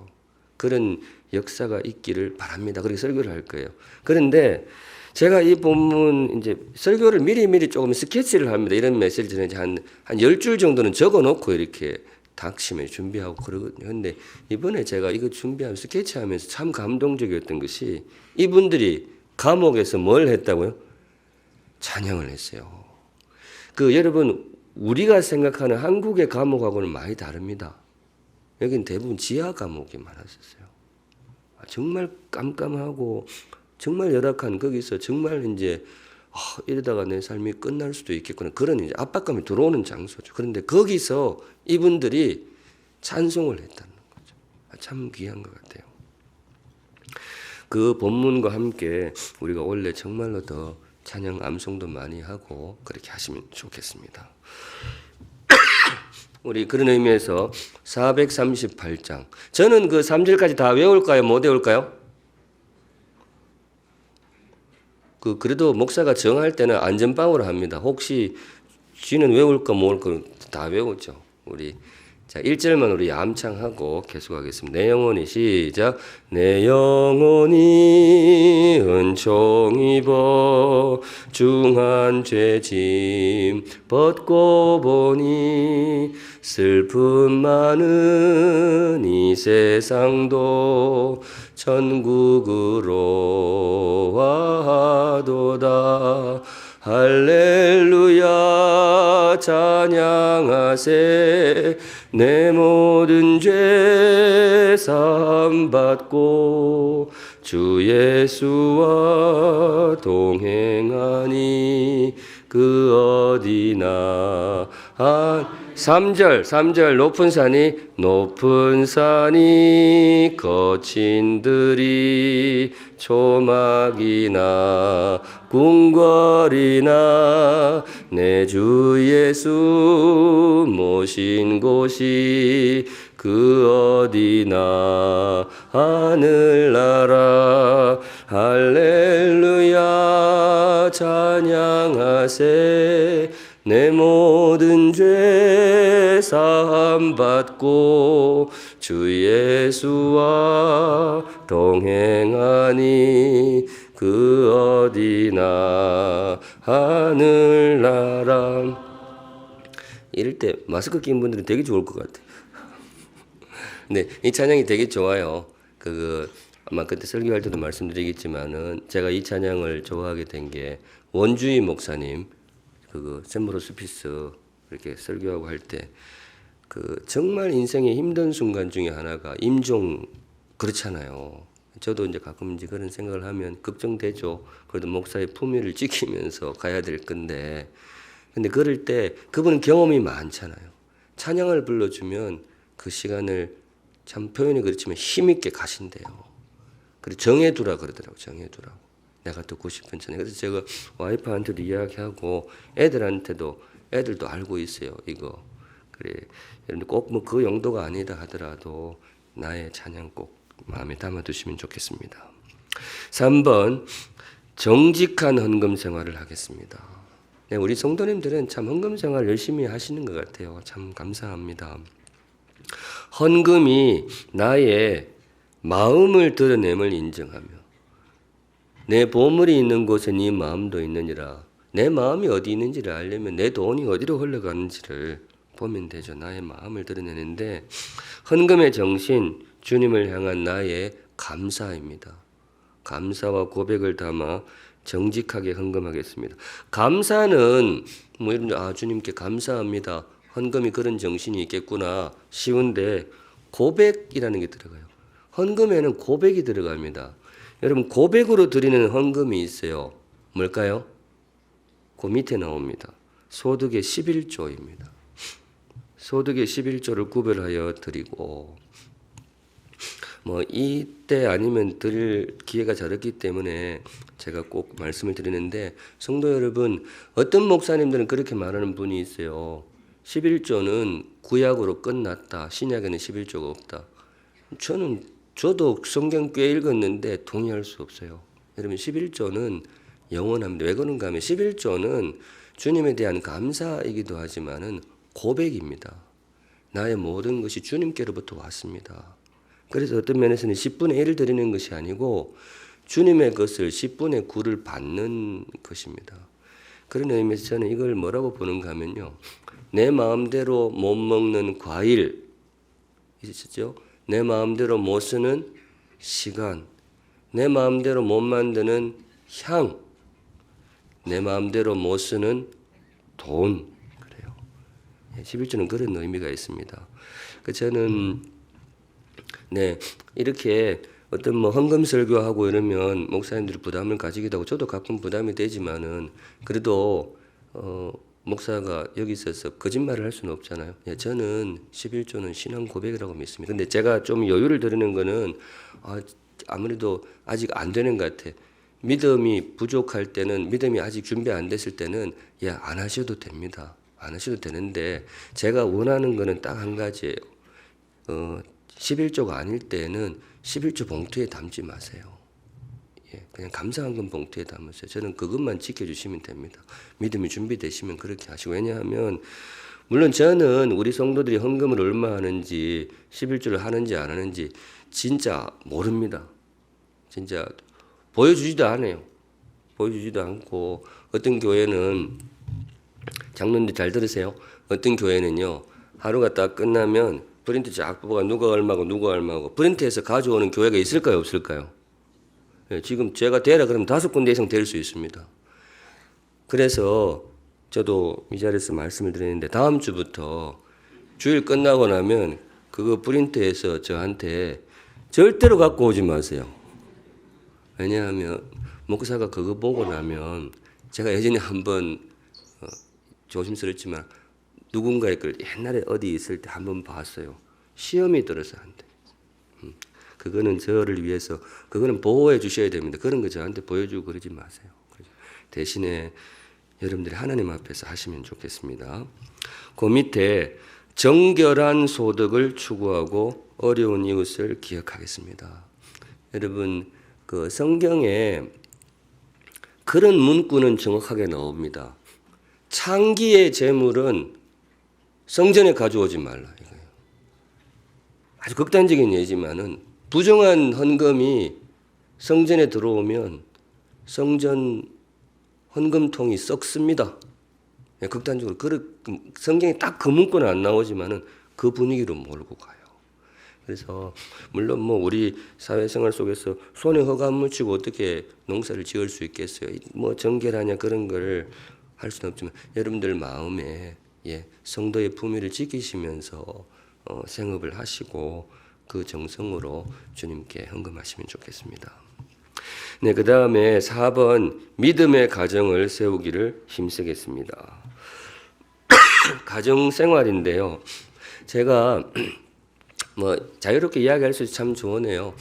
그런 역사가 있기를 바랍니다. 그렇게 설교를 할 거예요. 그런데 제가 이 본문 이제 설교를 미리 조금 스케치를 합니다. 이런 메시지는 한 10줄 정도는 적어 놓고 이렇게 닥침에 준비하고 그러거든요. 근데 이번에 제가 이거 준비하면 스케치하면서 참 감동적이었던 것이 이분들이 감옥에서 뭘 했다고요? 찬양을 했어요. 여러분 우리가 생각하는 한국의 감옥하고는 많이 다릅니다. 여기는 대부분 지하 감옥이 많았었어요. 정말 깜깜하고 정말 열악한 거기서 정말 이제 이러다가 내 삶이 끝날 수도 있겠구나 그런 이제 압박감이 들어오는 장소죠. 그런데 거기서 이분들이 찬송을 했다는 거죠. 참 귀한 것 같아요. 그 본문과 함께 우리가 원래 정말로 더 찬양 암송도 많이 하고 그렇게 하시면 좋겠습니다. 우리 그런 의미에서 438장 저는 그 3절까지 다 외울까요? 못 외울까요? 그래도 목사가 정할 때는 안전빵으로 합니다. 혹시 쥐는 외울까 모를까 다 외우죠. 우리 자 1절만 우리 암창하고 계속하겠습니다. 내 영혼이 시작. 내 영혼이 은총 입어 중한 죄짐 벗고 보니 슬픔 많은 이 세상도 천국으로 와도다. 할렐루야 찬양하세. 내 모든 죄 사함 받고 주 예수와 동행하니 그 어디나 3절 높은 산이 거친 들이 초막이나 궁궐이나 내 주 예수 모신 곳이 그 어디나 하늘나라. 할렐루야 찬양하세. 내 모든 죄 사함 받고 주 예수와 동행하니 그 어디나 하늘나라. 이럴 때 마스크 낀 분들은 되게 좋을 것 같아요. 네, 이 찬양이 되게 좋아요. 아마 그때 설교할 때도 말씀드리겠지만은 제가 이 찬양을 좋아하게 된 게 원주희 목사님 샘브로스피스 이렇게 설교하고 할 때 정말 인생의 힘든 순간 중에 하나가 임종 그렇잖아요. 저도 이제 가끔 이제 그런 생각을 하면 걱정되죠. 그래도 목사의 품위를 지키면서 가야 될 건데, 근데 그럴 때 그분은 경험이 많잖아요. 찬양을 불러주면 그 시간을 참 표현이 그렇지만 힘있게 가신대요. 그리고 정해두라 그러더라고. 정해두라고. 내가 듣고 싶은 찬양. 그래서 제가 와이프한테도 이야기하고 애들한테도 애들도 알고 있어요. 이거 그래. 여러분들 꼭 뭐 그 용도가 아니다 하더라도 나의 찬양 꼭 마음에 담아두시면 좋겠습니다. 3번 정직한 헌금 생활을 하겠습니다. 네, 우리 성도님들은 참 헌금 생활 열심히 하시는 것 같아요. 참 감사합니다. 헌금이 나의 마음을 드러냄을 인정하며 내 보물이 있는 곳에 네 마음도 있느니라. 내 마음이 어디 있는지를 알려면 내 돈이 어디로 흘러가는지를 보면 되죠. 나의 마음을 드러내는데 헌금의 정신, 주님을 향한 나의 감사입니다. 감사와 고백을 담아 정직하게 헌금하겠습니다. 감사는 주님께 감사합니다. 헌금이 그런 정신이 있겠구나 쉬운데 고백이라는 게 들어가요. 헌금에는 고백이 들어갑니다. 여러분 고백으로 드리는 헌금이 있어요. 뭘까요? 그 밑에 나옵니다. 소득의 11조입니다. 소득의 11조를 구별하여 드리고 이때 아니면 드릴 기회가 잘 없기 때문에 제가 꼭 말씀을 드리는데 성도 여러분 어떤 목사님들은 그렇게 말하는 분이 있어요. 11조는 구약으로 끝났다. 신약에는 11조가 없다. 저도 성경 꽤 읽었는데 동의할 수 없어요. 여러분 11조는 영원합니다. 왜 그런가 하면 11조는 주님에 대한 감사이기도 하지만은 고백입니다. 나의 모든 것이 주님께로부터 왔습니다. 그래서 어떤 면에서는 10분의 1을 드리는 것이 아니고 주님의 것을 10분의 9를 받는 것입니다. 그런 의미에서 저는 이걸 뭐라고 보는가 하면요. 내 마음대로 못 먹는 과일 있으시죠? 내 마음대로 못 쓰는 시간, 내 마음대로 못 만드는 향, 내 마음대로 못 쓰는 돈. 그래요. 11조는 그런 의미가 있습니다. 저는 이렇게 어떤 헌금 설교하고 이러면 목사님들이 부담을 가지기도 하고 저도 가끔 부담이 되지만은 그래도 목사가 여기 있어서 거짓말을 할 수는 없잖아요. 예, 저는 11조는 신앙 고백이라고 믿습니다. 근데 제가 좀 여유를 드리는 거는 아무래도 아직 안 되는 것 같아. 믿음이 부족할 때는, 믿음이 아직 준비 안 됐을 때는 안 하셔도 됩니다. 안 하셔도 되는데 제가 원하는 거는 딱 한 가지예요. 11조가 아닐 때는 11조 봉투에 담지 마세요. 그냥 감사한금 봉투에 담으세요. 저는 그것만 지켜주시면 됩니다. 믿음이 준비되시면 그렇게 하시고. 왜냐하면 물론 저는 우리 성도들이 헌금을 얼마 하는지 11조를 하는지 안 하는지 진짜 모릅니다. 진짜 보여주지도 않아요. 보여주지도 않고 어떤 교회는 장로님들 잘 들으세요. 어떤 교회는요 하루가 딱 끝나면 프린트 쫙 뽑아가 누가 얼마고 누가 얼마고 프린트해서 가져오는 교회가 있을까요 없을까요? 지금 제가 되라 그러면 5군데 이상 될 수 있습니다. 그래서 저도 이 자리에서 말씀을 드리는데 다음 주부터 주일 끝나고 나면 그거 프린트해서 저한테 절대로 갖고 오지 마세요. 왜냐하면 목사가 그거 보고 나면 제가 예전에 한번 조심스럽지만 누군가의 걸 옛날에 어디 있을 때 한번 봤어요. 시험이 들어서 안 돼. 그거는 저를 위해서 그거는 보호해 주셔야 됩니다. 그런 거 저한테 보여주고 그러지 마세요. 대신에 여러분들이 하나님 앞에서 하시면 좋겠습니다. 그 밑에 정결한 소득을 추구하고 어려운 이웃을 기억하겠습니다. 여러분 그 성경에 그런 문구는 정확하게 나옵니다. 창기의 재물은 성전에 가져오지 말라 이거예요. 아주 극단적인 예지만은 부정한 헌금이 성전에 들어오면 성전 헌금통이 썩습니다. 극단적으로 성경에 딱 그 문구는 안 나오지만은 그 분위기로 몰고 가요. 그래서 물론 뭐 우리 사회생활 속에서 손에 허가 묻히고 어떻게 농사를 지을 수 있겠어요? 뭐 정결하냐 그런 걸 할 수는 없지만 여러분들 마음에 성도의 품위를 지키시면서 생업을 하시고 그 정성으로 주님께 헌금하시면 좋겠습니다. 네, 그 다음에 4번 믿음의 가정을 세우기를 힘쓰겠습니다. 가정생활인데요. 제가 뭐 자유롭게 이야기할 수 있어서 참 좋으네요.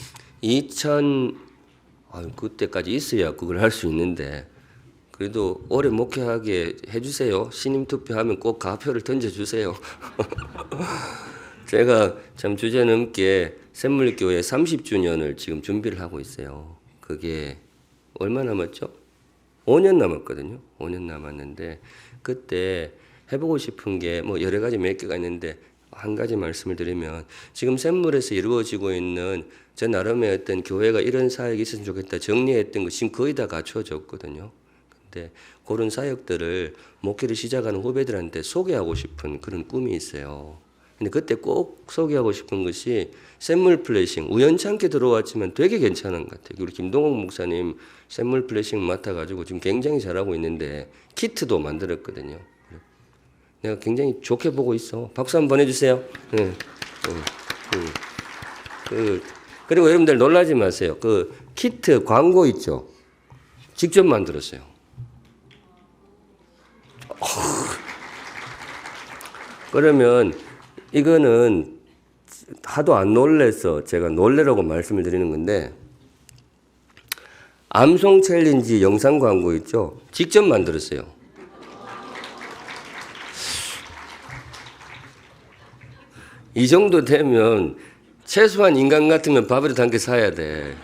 그때까지 있어야 그걸 할 수 있는데 그래도 오래 목회하게 해주세요. 신임 투표하면 꼭 가표를 던져주세요. 제가 참 주제넘게 샘물교회 30주년을 지금 준비를 하고 있어요. 그게 얼마 남았죠? 5년 남았거든요. 5년 남았는데 그때 해보고 싶은 게 뭐 여러 가지 몇 개가 있는데 한 가지 말씀을 드리면 지금 샘물에서 이루어지고 있는 저 나름의 어떤 교회가 이런 사역이 있었으면 좋겠다 정리했던 거 지금 거의 다 갖춰졌거든요. 근데 그런 사역들을 목회를 시작하는 후배들한테 소개하고 싶은 그런 꿈이 있어요. 근데 그때 꼭 소개하고 싶은 것이 샘물 플래싱 우연찮게 들어왔지만 되게 괜찮은 것 같아요. 우리 김동욱 목사님 샘물 플래싱 맡아가지고 지금 굉장히 잘하고 있는데 키트도 만들었거든요. 내가 굉장히 좋게 보고 있어. 박수 한번 보내주세요. 그리고 여러분들 놀라지 마세요. 그 키트 광고 있죠. 직접 만들었어요. 그러면 이거는 하도 안 놀래서 제가 놀래라고 말씀을 드리는 건데 암송 챌린지 영상 광고 있죠. 직접 만들었어요. 이 정도 되면 최소한 인간 같으면 밥이라도 한 개 사야 돼.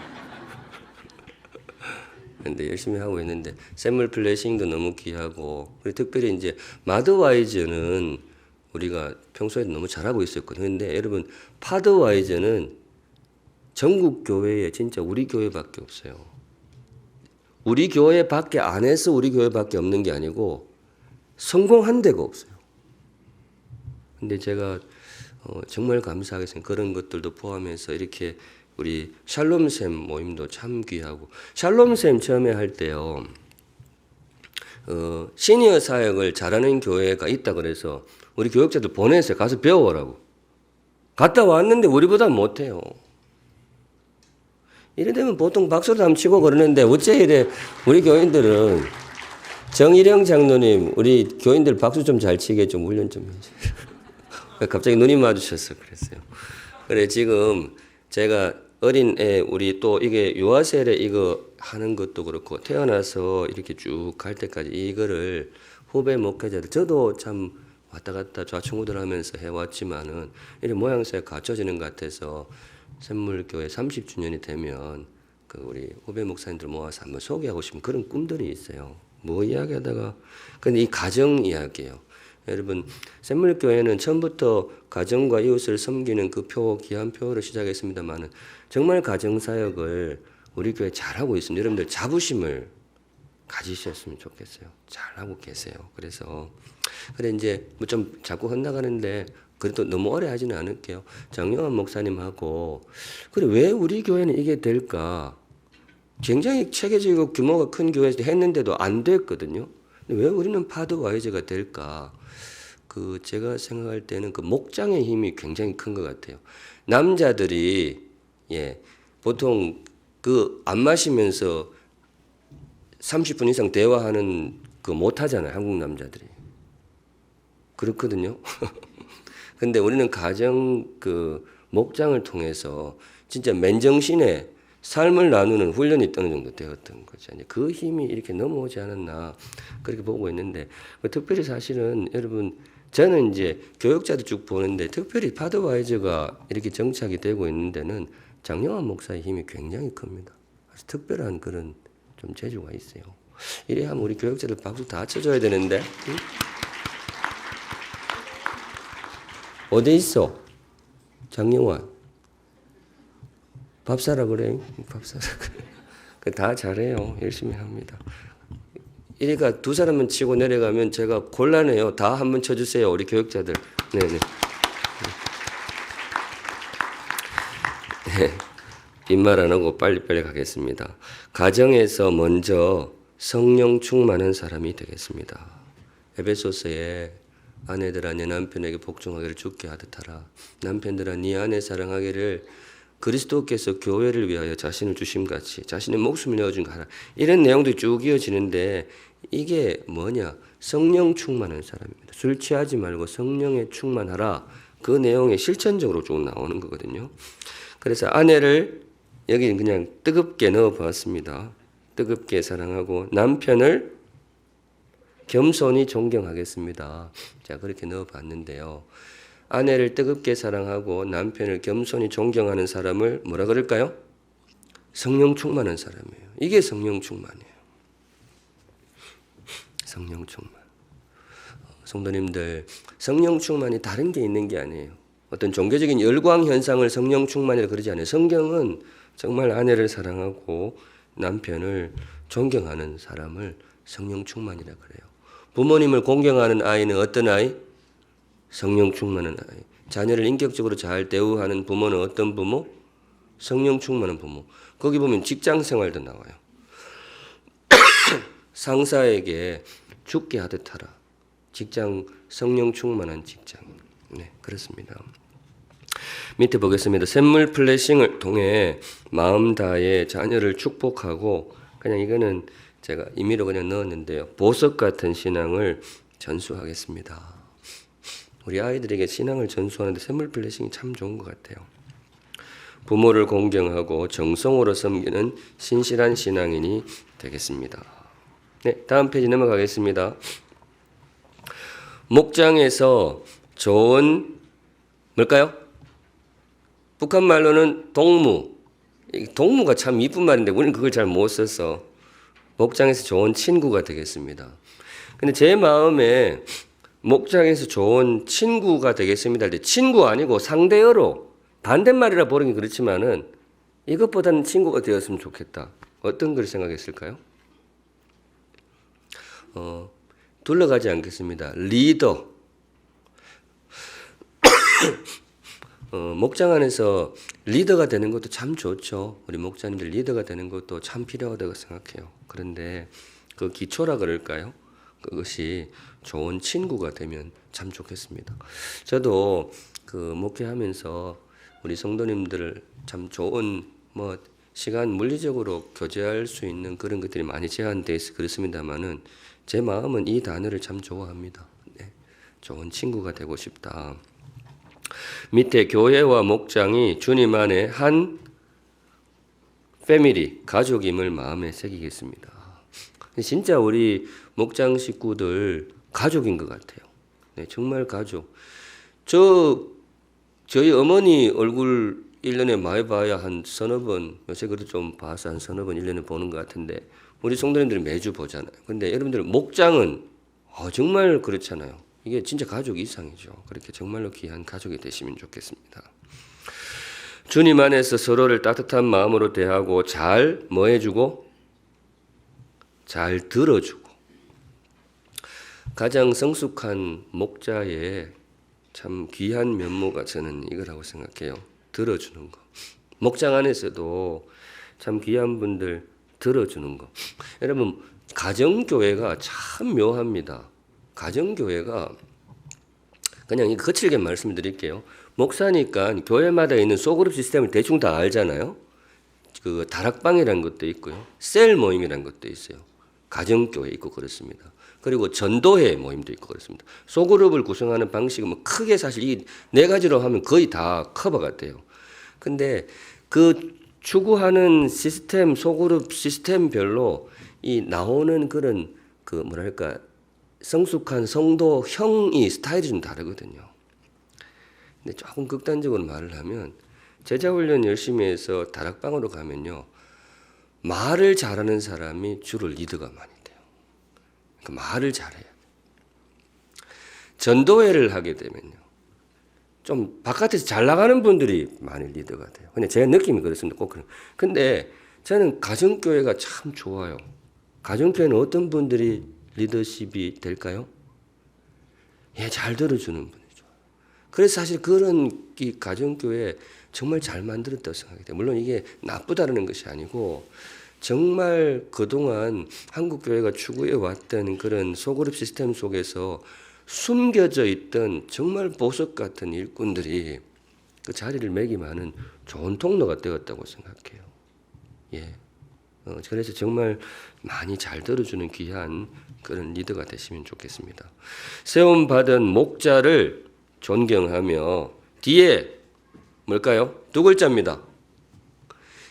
근데 열심히 하고 있는데 샘물 플래싱도 너무 귀하고 그리고 특별히 이제 마드와이저는 우리가 평소에 너무 잘하고 있었거든요. 근데 여러분 파드와이저는 전국 교회에 진짜 우리 교회밖에 없어요. 우리 교회밖에 안 해서 우리 교회밖에 없는 게 아니고 성공한 데가 없어요. 근데 제가 정말 감사하게 생각해요. 그런 것들도 포함해서 이렇게 우리 샬롬샘 모임도 참 귀하고 샬롬샘 처음에 할 때요. 시니어 사역을 잘하는 교회가 있다 그래서 우리 교육자들 보냈어요. 가서 배워라고. 갔다 왔는데 우리보다 못해요. 이래 되면 보통 박수도 한번 치고 그러는데 어째 이래 우리 교인들은 정일영 장로님, 우리 교인들 박수 좀 잘 치게 좀 훈련 좀 해주세요. 갑자기 눈이 마주쳐서 그랬어요. 그래, 지금 제가 어린 애, 우리 또 이게 유아세례 이거 하는 것도 그렇고, 태어나서 이렇게 쭉 갈 때까지 이거를 후배 목회자들, 저도 참 왔다 갔다 좌충우돌 하면서 해왔지만은, 이런 모양새가 갖춰지는 것 같아서, 샘물교회 30주년이 되면, 그 우리 후배 목사님들 모아서 한번 소개하고 싶은 그런 꿈들이 있어요. 뭐 이야기하다가, 근데 이 가정 이야기예요. 여러분, 샘물교회는 처음부터 가정과 이웃을 섬기는 그 표, 귀한 표로 시작했습니다만은 정말 가정사역을 우리 교회 잘하고 있습니다. 여러분들 자부심을 가지셨으면 좋겠어요. 잘하고 계세요. 그래서, 그래, 이제 뭐 좀 자꾸 헛나가는데 그래도 너무 오래 하지는 않을게요. 장영환 목사님하고, 그래, 왜 우리 교회는 이게 될까? 굉장히 체계적이고 규모가 큰 교회에서 했는데도 안 됐거든요. 왜 우리는 파드와이즈가 될까? 그 제가 생각할 때는 그 목장의 힘이 굉장히 큰 것 같아요. 남자들이 보통 그 안 마시면서 30분 이상 대화하는 그 못 하잖아요. 한국 남자들이. 그렇거든요. 근데 우리는 가정 그 목장을 통해서 진짜 맨정신에 삶을 나누는 훈련이 어느 정도 되었던 거죠. 그 힘이 이렇게 넘어오지 않았나 그렇게 보고 있는데, 특별히 사실은 여러분, 저는 이제 교육자도 쭉 보는데 특별히 파드와이즈가 이렇게 정착이 되고 있는 데는 장영환 목사의 힘이 굉장히 큽니다. 아주 특별한 그런 좀 재주가 있어요. 이래 하면 우리 교육자들 박수 다 쳐줘야 되는데. 응? 어디 있어? 장영환. 밥 사라 그래. 밥 사라 그래. 다 잘해요. 열심히 합니다. 이러니까 두 사람은 치고 내려가면 제가 곤란해요. 다 한번 쳐주세요. 우리 교육자들. 네네. 네. 빈말 안 하고 빨리빨리 가겠습니다. 가정에서 먼저 성령 충만한 사람이 되겠습니다. 에베소서에 아내들아 네 남편에게 복종하기를 주께 하듯 하라. 남편들아 네 아내 사랑하기를 그리스도께서 교회를 위하여 자신을 주심같이 자신의 목숨을 내어준 하라. 이런 내용도 쭉 이어지는데 이게 뭐냐? 성령 충만한 사람입니다. 술 취하지 말고 성령에 충만하라. 그 내용에 실천적으로 쭉 나오는 거거든요. 그래서 아내를 여기 그냥 뜨겁게 넣어봤습니다. 뜨겁게 사랑하고 남편을 겸손히 존경하겠습니다. 자, 그렇게 넣어봤는데요. 아내를 뜨겁게 사랑하고 남편을 겸손히 존경하는 사람을 뭐라 그럴까요? 성령 충만한 사람이에요. 이게 성령 충만이에요. 성령 충만. 성도님들, 성령 충만이 다른 게 있는 게 아니에요. 어떤 종교적인 열광 현상을 성령 충만이라 그러지 않아요. 성경은 정말 아내를 사랑하고 남편을 존경하는 사람을 성령 충만이라 그래요. 부모님을 공경하는 아이는 어떤 아이? 성령 충만한 아이. 자녀를 인격적으로 잘 대우하는 부모는 어떤 부모? 성령 충만한 부모. 거기 보면 직장 생활도 나와요. 상사에게 죽게 하듯 하라. 직장 성령 충만한 직장. 네, 그렇습니다. 밑에 보겠습니다. 샘물 플래싱을 통해 마음 다해 자녀를 축복하고, 그냥 이거는 제가 임의로 그냥 넣었는데요. 보석 같은 신앙을 전수하겠습니다. 우리 아이들에게 신앙을 전수하는데 샘물 플래싱이 참 좋은 것 같아요. 부모를 공경하고 정성으로 섬기는 신실한 신앙인이 되겠습니다. 네, 다음 페이지 넘어가겠습니다. 목장에서 좋은 뭘까요? 북한 말로는 동무. 동무가 참 이쁜 말인데 우리는 그걸 잘 못 써서 목장에서 좋은 친구가 되겠습니다. 근데 제 마음에 목장에서 좋은 친구가 되겠습니다. 친구 아니고 상대어로 반대말이라 보는 게 그렇지만은 이것보다는 친구가 되었으면 좋겠다. 어떤 걸 생각했을까요? 둘러가지 않겠습니다. 리더. 목장 안에서 리더가 되는 것도 참 좋죠. 우리 목자님들 리더가 되는 것도 참 필요하다고 생각해요. 그런데 그 기초라 그럴까요? 그것이 좋은 친구가 되면 참 좋겠습니다. 저도 그 목회하면서 우리 성도님들을 참 좋은 시간 물리적으로 교제할 수 있는 그런 것들이 많이 제한되어 있어 그렇습니다만은 제 마음은 이 단어를 참 좋아합니다. 네, 좋은 친구가 되고 싶다. 밑에 교회와 목장이 주님 안에 한 패밀리, 가족임을 마음에 새기겠습니다. 진짜 우리 목장 식구들 가족인 것 같아요. 네, 정말 가족. 저희 어머니 얼굴 1년에 많이 봐야 한 서너 번, 요새 그래도 좀 봐서 한 서너 번 1년에 보는 것 같은데 우리 성도님들이 매주 보잖아요. 근데 여러분들 목장은 정말 그렇잖아요. 이게 진짜 가족 이상이죠. 그렇게 정말로 귀한 가족이 되시면 좋겠습니다. 주님 안에서 서로를 따뜻한 마음으로 대하고 잘 뭐 해주고 잘 들어주고 가장 성숙한 목자의 참 귀한 면모가 저는 이거라고 생각해요. 들어주는 거. 목장 안에서도 참 귀한 분들 들어주는 거. 여러분 가정교회가 참 묘합니다. 가정교회가 그냥 이거 거칠게 말씀드릴게요. 목사니까 교회마다 있는 소그룹 시스템을 대충 다 알잖아요. 그 다락방이라는 것도 있고요. 셀 모임이라는 것도 있어요. 가정교회 있고 그렇습니다. 그리고 전도회 모임도 있고 그렇습니다. 소그룹을 구성하는 방식은 뭐 크게 사실 이 네 가지로 하면 거의 다 커버가 돼요. 근데 그 추구하는 시스템, 소그룹 시스템별로 이 나오는 그런 그 뭐랄까 성숙한 성도형이 스타일이 좀 다르거든요. 근데 조금 극단적으로 말을 하면 제자훈련 열심히 해서 다락방으로 가면요. 말을 잘하는 사람이 주로 리더가 많이 돼요. 그러니까 말을 잘해야 돼요. 전도회를 하게 되면요. 좀 바깥에서 잘 나가는 분들이 많이 리더가 돼요. 근데 제 느낌이 그렇습니다. 꼭 그런. 근데 저는 가정교회가 참 좋아요. 가정교회는 어떤 분들이 리더십이 될까요? 예, 잘 들어주는 분이죠. 그래서 사실 그런 이 가정교회 정말 잘 만들었다고 생각해요. 물론 이게 나쁘다는 것이 아니고 정말 그동안 한국교회가 추구해 왔던 그런 소그룹 시스템 속에서 숨겨져 있던 정말 보석 같은 일꾼들이 그 자리를 매김하는 좋은 통로가 되었다고 생각해요. 예. 그래서 정말 많이 잘 들어주는 귀한 그런 리더가 되시면 좋겠습니다. 세움받은 목자를 존경하며 뒤에 뭘까요? 두 글자입니다.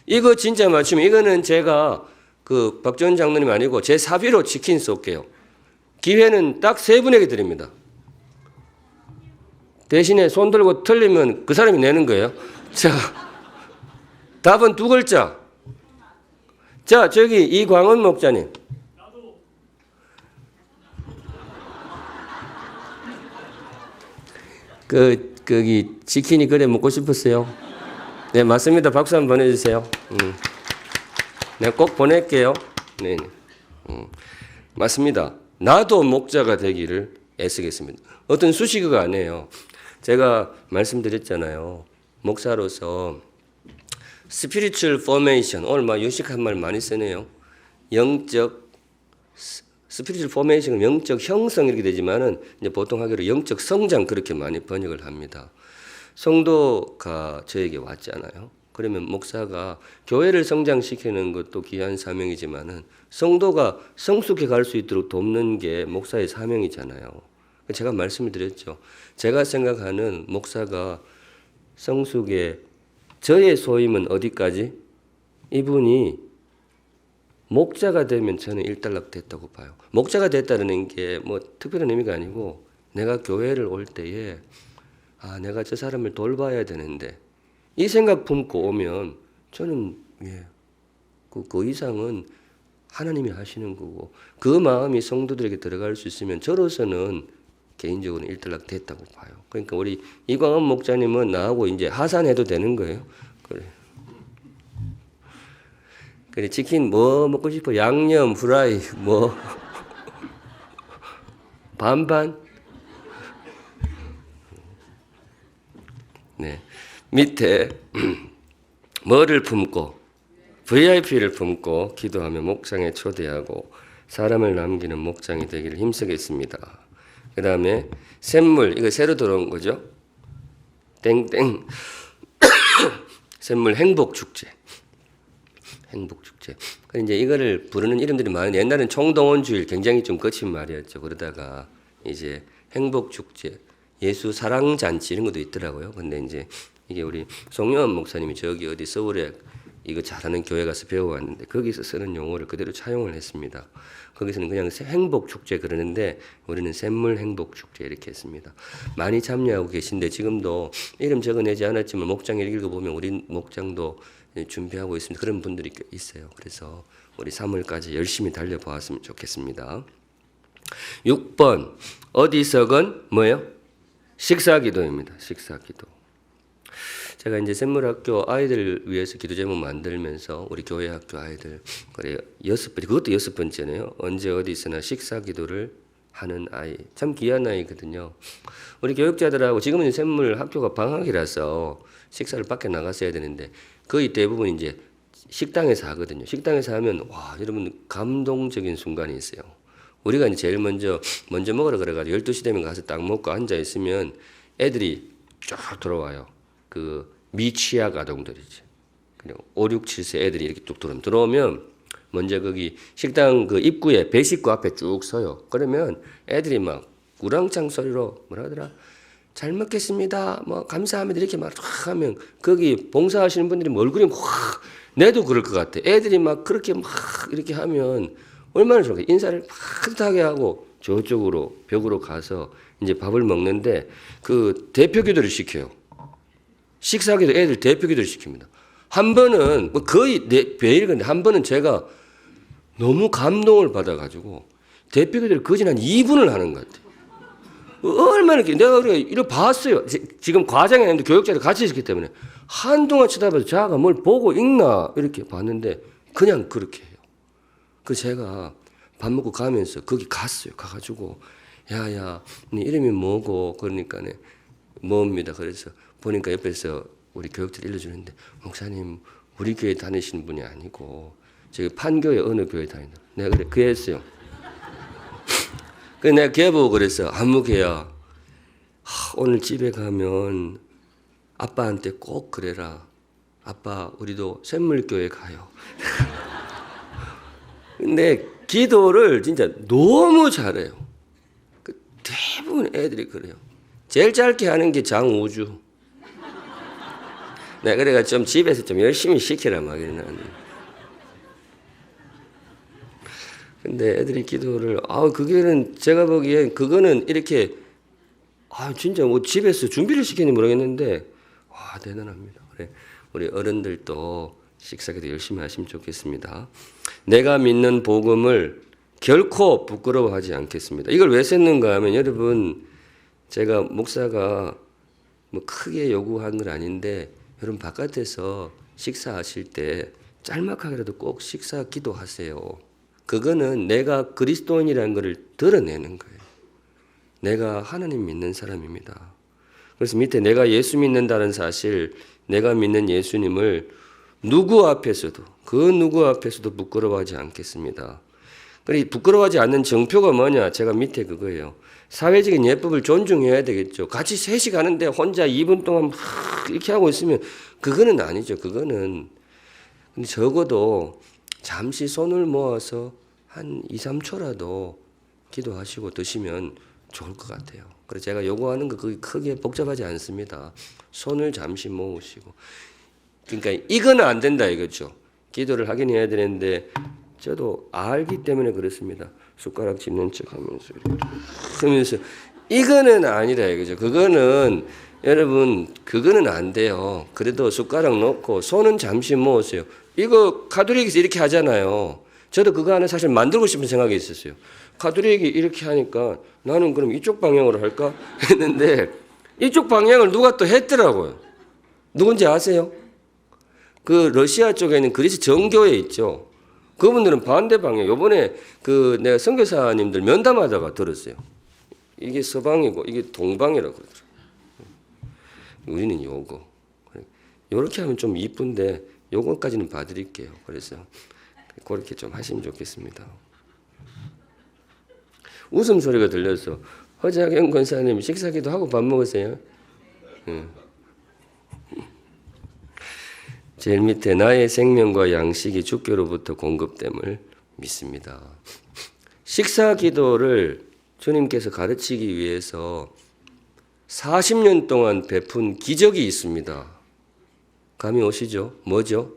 이거 진짜 맞추면 이거는 제가 그 박전 장로님 아니고 제 사비로 치킨 쏠게요. 기회는 딱 세 분에게 드립니다. 대신에 손 들고 틀리면 그 사람이 내는 거예요. 자, 답은 두 글자. 자, 저기 이광원 목자님. 거기 치킨이 그래 먹고 싶었어요. 네, 맞습니다. 박수 한번 보내주세요. 네, 꼭 보낼게요. 네, 맞습니다. 나도 목자가 되기를 애쓰겠습니다. 어떤 수식어가 아니에요. 제가 말씀드렸잖아요. 목사로서 spiritual formation, 오늘 막 유식한 말 많이 쓰네요. spiritual formation은 영적 형성 이렇게 되지만은 이제 보통 하기로 영적 성장 그렇게 많이 번역을 합니다. 성도가 저에게 왔잖아요. 그러면 목사가 교회를 성장시키는 것도 귀한 사명이지만은 성도가 성숙해 갈 수 있도록 돕는 게 목사의 사명이잖아요. 제가 말씀을 드렸죠. 제가 생각하는 목사가 성숙의 저의 소임은 어디까지? 이분이 목자가 되면 저는 일단락 됐다고 봐요. 목자가 됐다는 게 뭐 특별한 의미가 아니고 내가 교회를 올 때에 내가 저 사람을 돌봐야 되는데 이 생각 품고 오면 저는 그 이상은 하나님이 하시는 거고 그 마음이 성도들에게 들어갈 수 있으면 저로서는 개인적으로 일단락 됐다고 봐요. 그러니까 우리 이광원 목자님은 나하고 이제 하산해도 되는 거예요. 그래 치킨 뭐 먹고 싶어? 양념, 후라이, 뭐 반반. 네, 밑에 뭐를 품고 VIP를 품고 기도하며 목장에 초대하고 사람을 남기는 목장이 되기를 힘쓰겠습니다. 그 다음에 샘물, 이거 새로 들어온 거죠. 땡땡 샘물 행복축제. 행복축제. 이제 이거를 부르는 이름들이 많은데 옛날엔 총동원주일 굉장히 좀 거친 말이었죠. 그러다가 이제 행복축제, 예수 사랑잔치 이런 것도 있더라고요. 근데 이제 이게 우리 송영환 목사님이 저기 어디 서울에 이거 잘하는 교회 가서 배워왔는데 거기서 쓰는 용어를 그대로 차용을 했습니다. 거기서는 그냥 행복축제 그러는데 우리는 샘물 행복축제 이렇게 했습니다. 많이 참여하고 계신데 지금도 이름 적어내지 않았지만 목장에 읽어보면 우리 목장도 준비하고 있습니다. 그런 분들이 있어요. 그래서 우리 3월까지 열심히 달려보았으면 좋겠습니다. 6번 어디서건 뭐예요? 식사기도입니다. 식사기도. 제가 이제 샘물학교 아이들 위해서 기도 제목 만들면서 우리 교회 학교 아이들 그래 6번 그것도 6번째네요. 언제 어디서나 식사기도를 하는 아이 참 귀한 아이거든요. 우리 교육자들하고 지금은 샘물 학교가 방학이라서 식사를 밖에 나갔어야 되는데 거의 대부분 이제 식당에서 하거든요. 식당에서 하면 와 여러분 감동적인 순간이 있어요. 우리가 이제 제일 먼저 먹으러 그래가지고 12시 되면 가서 딱 먹고 앉아 있으면 애들이 쫙 들어와요. 그 미취학 아동들이지. 그냥 5, 6, 7세 애들이 이렇게 뚝 들어오면 먼저 거기 식당 그 입구에 배식구 앞에 쭉 서요. 그러면 애들이 막 우랑창 소리로 뭐라 하더라? 잘 먹겠습니다. 뭐 감사합니다. 이렇게 막 하면 거기 봉사하시는 분들이 뭐 얼굴이 확 내도 그럴 것 같아. 애들이 막 그렇게 막 이렇게 하면 얼마나 좋을까? 인사를 빠듯하게 하고 저쪽으로 벽으로 가서 이제 밥을 먹는데 그 대표 기도를 시켜요. 식사기도 애들 대표 기도를 시킵니다. 한 번은 뭐 거의 매일 근데 한 번은 제가 너무 감동을 받아가지고 대표 기도를 거진 한 2분을 하는 것 같아요. 얼마나 이렇게 내가 이렇게 봤어요. 지금 과장이 아닌데 교육자들 같이 있었기 때문에 한동안 쳐다봐서 자가 뭘 보고 읽나 이렇게 봤는데 그냥 그렇게 해요. 그 제가 밥 먹고 가면서 거기 갔어요. 가가지고 야야 네 이름이 뭐고 그러니까네 뭐입니다. 그래서 보니까 옆에서 우리 교육들 일러주는데 목사님 우리 교회 다니시는 분이 아니고 저기 판교에 어느 교회 다닌다. 내가 그래 그랬어요. 그래서 내가 걔 보고 그랬어. 안무개야 오늘 집에 가면 아빠한테 꼭 그래라. 아빠 우리도 샘물교회 가요. 근데 기도를 진짜 너무 잘해요. 대부분 애들이 그래요. 제일 짧게 하는 게 장우주. 네, 그래가 좀 집에서 좀 열심히 시키라 막 이러는. 근데 애들이 기도를 그게는 제가 보기엔 그거는 이렇게 진짜 뭐 집에서 준비를 시키는지 모르겠는데 와 대단합니다. 그래 우리 어른들도 식사기도 열심히 하시면 좋겠습니다. 내가 믿는 복음을 결코 부끄러워하지 않겠습니다. 이걸 왜 썼는가 하면 여러분 제가 목사가 뭐 크게 요구한 건 아닌데 여러분 바깥에서 식사하실 때 짤막하게라도 꼭 식사 기도하세요. 그거는 내가 그리스도인이라는 것을 드러내는 거예요. 내가 하나님 믿는 사람입니다. 그래서 밑에 내가 예수 믿는다는 사실, 내가 믿는 예수님을 누구 앞에서도 그 누구 앞에서도 부끄러워하지 않겠습니다. 그리고 부끄러워하지 않는 정표가 뭐냐? 제가 밑에 그거예요. 사회적인 예법을 존중해야 되겠죠. 같이 셋이 가는데 혼자 2분 동안 막 이렇게 하고 있으면 그거는 아니죠. 그거는 근데 적어도 잠시 손을 모아서 한 2, 3초라도 기도하시고 드시면 좋을 것 같아요. 그래서 제가 요구하는 거 그게 크게 복잡하지 않습니다. 손을 잠시 모으시고 그러니까 이거는 안 된다 이거죠. 기도를 하긴 해야 되는데 저도 알기 때문에 그렇습니다. 숟가락 짚는 척 하면서 그러면서 이거는 아니다 이거죠. 그거는 여러분 그거는 안 돼요. 그래도 숟가락 놓고 손은 잠시 모으세요. 이거 가톨릭에서 이렇게 하잖아요. 저도 그거 하나 사실 만들고 싶은 생각이 있었어요. 가톨릭이 이렇게 하니까 나는 그럼 이쪽 방향으로 할까 했는데 이쪽 방향을 누가 또 했더라고요. 누군지 아세요? 그 러시아 쪽에 있는 그리스 정교회 있죠. 그분들은 반대 방향. 요번에 그 내가 선교사님들 면담하다가 들었어요. 이게 서방이고 이게 동방이라고 그러더라고요. 우리는 요거. 요렇게 하면 좀 이쁜데 요거까지는 봐드릴게요. 그래서 그렇게 좀 하시면 좋겠습니다. 웃음소리가 들려서 허자경 권사님 식사기도 하고 밥 먹으세요? 제일 밑에 나의 생명과 양식이 주께로부터 공급됨을 믿습니다. 식사 기도를 주님께서 가르치기 위해서 40년 동안 베푼 기적이 있습니다. 감이 오시죠? 뭐죠?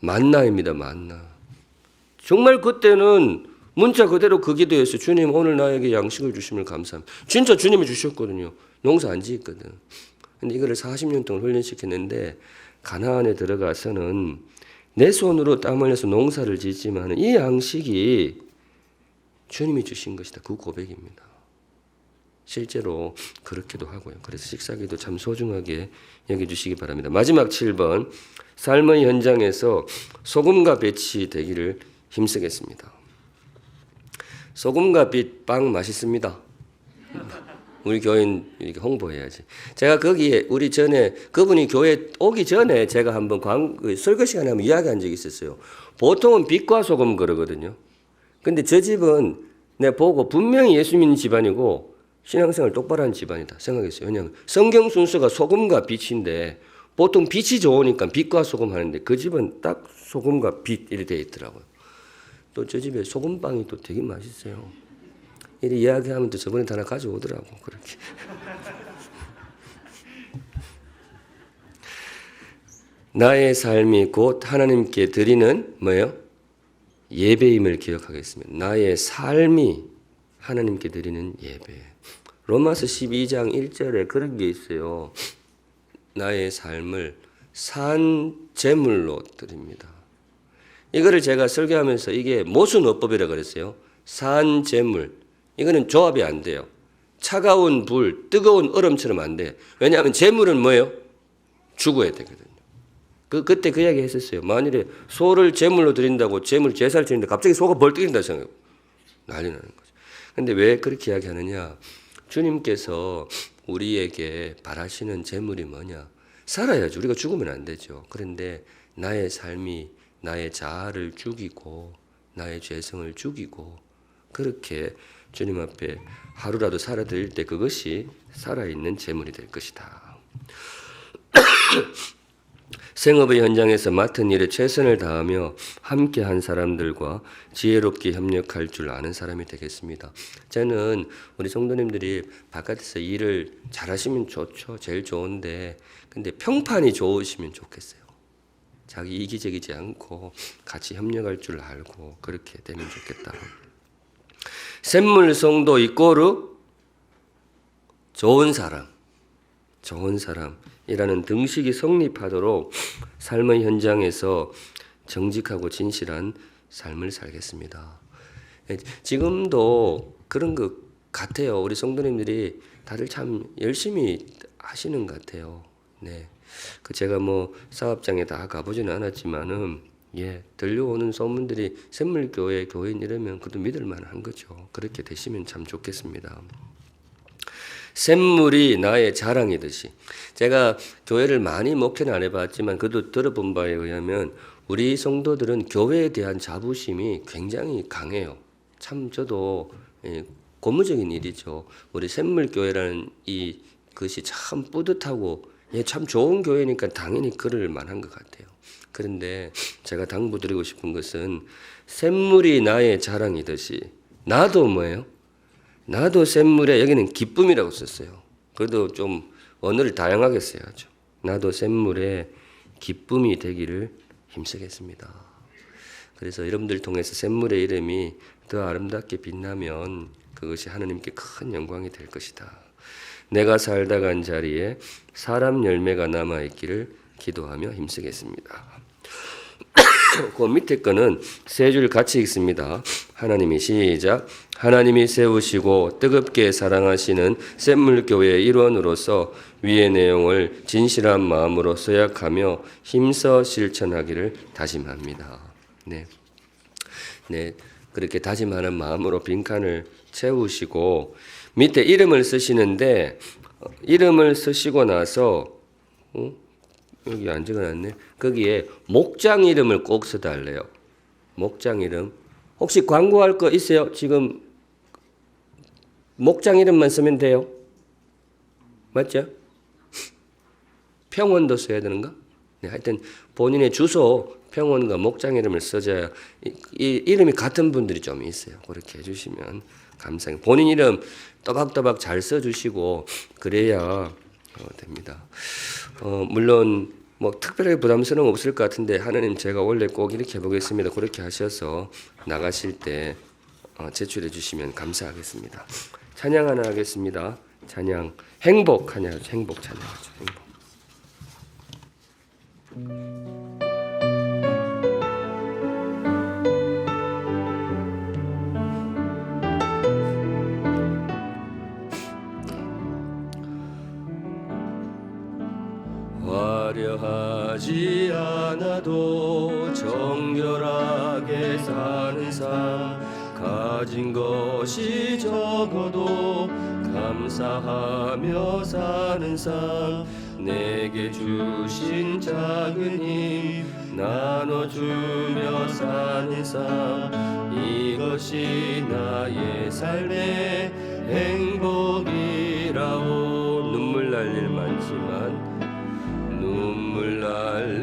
만나입니다. 만나. 정말 그때는 문자 그대로 그 기도였어요. 주님 오늘 나에게 양식을 주심을 감사합니다. 진짜 주님이 주셨거든요. 농사 안 지었거든. 근데 이거를 40년 동안 훈련시켰는데 가나안에 들어가서는 내 손으로 땀 흘려서 농사를 짓지만 이 양식이 주님이 주신 것이다. 그 고백입니다. 실제로 그렇게도 하고요. 그래서 식사기도 참 소중하게 여겨주시기 바랍니다. 마지막 7번, 삶의 현장에서 소금과 빛이 되기를 힘쓰겠습니다. 소금과 빛 빵 맛있습니다. 우리 교인 이렇게 홍보해야지. 제가 거기에 우리 전에 그분이 교회 오기 전에 제가 한번 설교 시간에 한번 이야기한 적이 있었어요. 보통은 빛과 소금 그러거든요. 근데 저 집은 내가 보고 분명히 예수 믿는 집안이고 신앙생활 똑바로 하는 집안이다 생각했어요. 왜냐하면 성경 순서가 소금과 빛인데 보통 빛이 좋으니까 빛과 소금 하는데 그 집은 딱 소금과 빛 이렇게 되어 있더라고요. 또 저 집에 소금빵이 또 되게 맛있어요. 이렇게 이야기하면 또 저번에 하나 가져오더라고. 그렇게. 나의 삶이 곧 하나님께 드리는 뭐예요? 예배임을 기억하겠습니다. 나의 삶이 하나님께 드리는 예배. 로마서 12장 1절에 그런 게 있어요. 나의 삶을 산 제물로 드립니다. 이거를 제가 설교하면서 이게 모순어법이라고 그랬어요. 산 제물. 이거는 조합이 안 돼요. 차가운 불, 뜨거운 얼음처럼 안 돼. 왜냐하면 제물은 뭐예요? 죽어야 되거든요. 그때 그 이야기 했었어요. 만일에 소를 제물로 드린다고 제물 제사를 드리는데 갑자기 소가 벌떡인다 생각해요. 난리 나는 거죠. 근데 왜 그렇게 이야기하느냐? 주님께서 우리에게 바라시는 제물이 뭐냐? 살아야지. 우리가 죽으면 안 되죠. 그런데 나의 삶이 나의 자아를 죽이고 나의 죄성을 죽이고 그렇게 주님 앞에 하루라도 살아드릴 때 그것이 살아있는 제물이 될 것이다. 생업의 현장에서 맡은 일에 최선을 다하며 함께한 사람들과 지혜롭게 협력할 줄 아는 사람이 되겠습니다. 저는 우리 성도님들이 바깥에서 일을 잘하시면 좋죠. 제일 좋은데 근데 평판이 좋으시면 좋겠어요. 자기 이기적이지 않고 같이 협력할 줄 알고 그렇게 되면 좋겠다. 샘물 성도 이꼬르 좋은 사람이라는 등식이 성립하도록 삶의 현장에서 정직하고 진실한 삶을 살겠습니다. 지금도 그런 것 같아요. 우리 성도님들이 다들 참 열심히 하시는 것 같아요. 네. 제가 뭐 사업장에 다 가보지는 않았지만은 들려오는 소문들이 샘물교회 교인 이러면 그것도 믿을 만한 거죠. 그렇게 되시면 참 좋겠습니다. 샘물이 나의 자랑이듯이 제가 교회를 많이 목회는 안 해봤지만 그래도 들어본 바에 의하면 우리 성도들은 교회에 대한 자부심이 굉장히 강해요. 참 저도 고무적인 일이죠. 우리 샘물교회라는 이 것이 참 뿌듯하고 참 좋은 교회니까 당연히 그럴 만한 것 같아요. 그런데 제가 당부드리고 싶은 것은 샘물이 나의 자랑이듯이 나도 뭐예요? 나도 샘물에 여기는 기쁨이라고 썼어요. 그래도 좀 언어를 다양하게 써야죠. 나도 샘물에 기쁨이 되기를 힘쓰겠습니다. 그래서 여러분들 통해서 샘물의 이름이 더 아름답게 빛나면 그것이 하나님께 큰 영광이 될 것이다. 내가 살다 간 자리에 사람 열매가 남아있기를 기도하며 힘쓰겠습니다. 그 밑에 거는 세 줄 같이 읽습니다. 하나님이 시작. 하나님이 세우시고 뜨겁게 사랑하시는 샘물교회의 일원으로서 위의 내용을 진실한 마음으로 서약하며 힘써 실천하기를 다짐합니다. 네, 그렇게 다짐하는 마음으로 빈칸을 채우시고 밑에 이름을 쓰시는데 이름을 쓰시고 나서 여기 안 적어놨네. 거기에 목장 이름을 꼭 써달래요. 목장 이름. 혹시 광고할 거 있어요? 지금 목장 이름만 쓰면 돼요? 맞죠? 평원도 써야 되는가? 네, 하여튼 본인의 주소, 평원과 목장 이름을 써줘야 이 이름이 같은 분들이 좀 있어요. 그렇게 해주시면 감사해요. 본인 이름 또박또박 잘 써주시고 그래야 됩니다. 물론 뭐 특별하게 부담스러움 없을 것 같은데 하나님 제가 원래 꼭 이렇게 해보겠습니다. 그렇게 하셔서 나가실 때 제출해 주시면 감사하겠습니다. 찬양 하나 하겠습니다. 찬양 행복 하냐 행복 찬양하죠. 행복. 화려하지 않아도 정결하게 사는 삶 가진 것이 적어도 감사하며 사는 삶 내게 주신 작은 힘 나눠주며 사는 삶 이것이 나의 삶의 행복이라오 눈물 날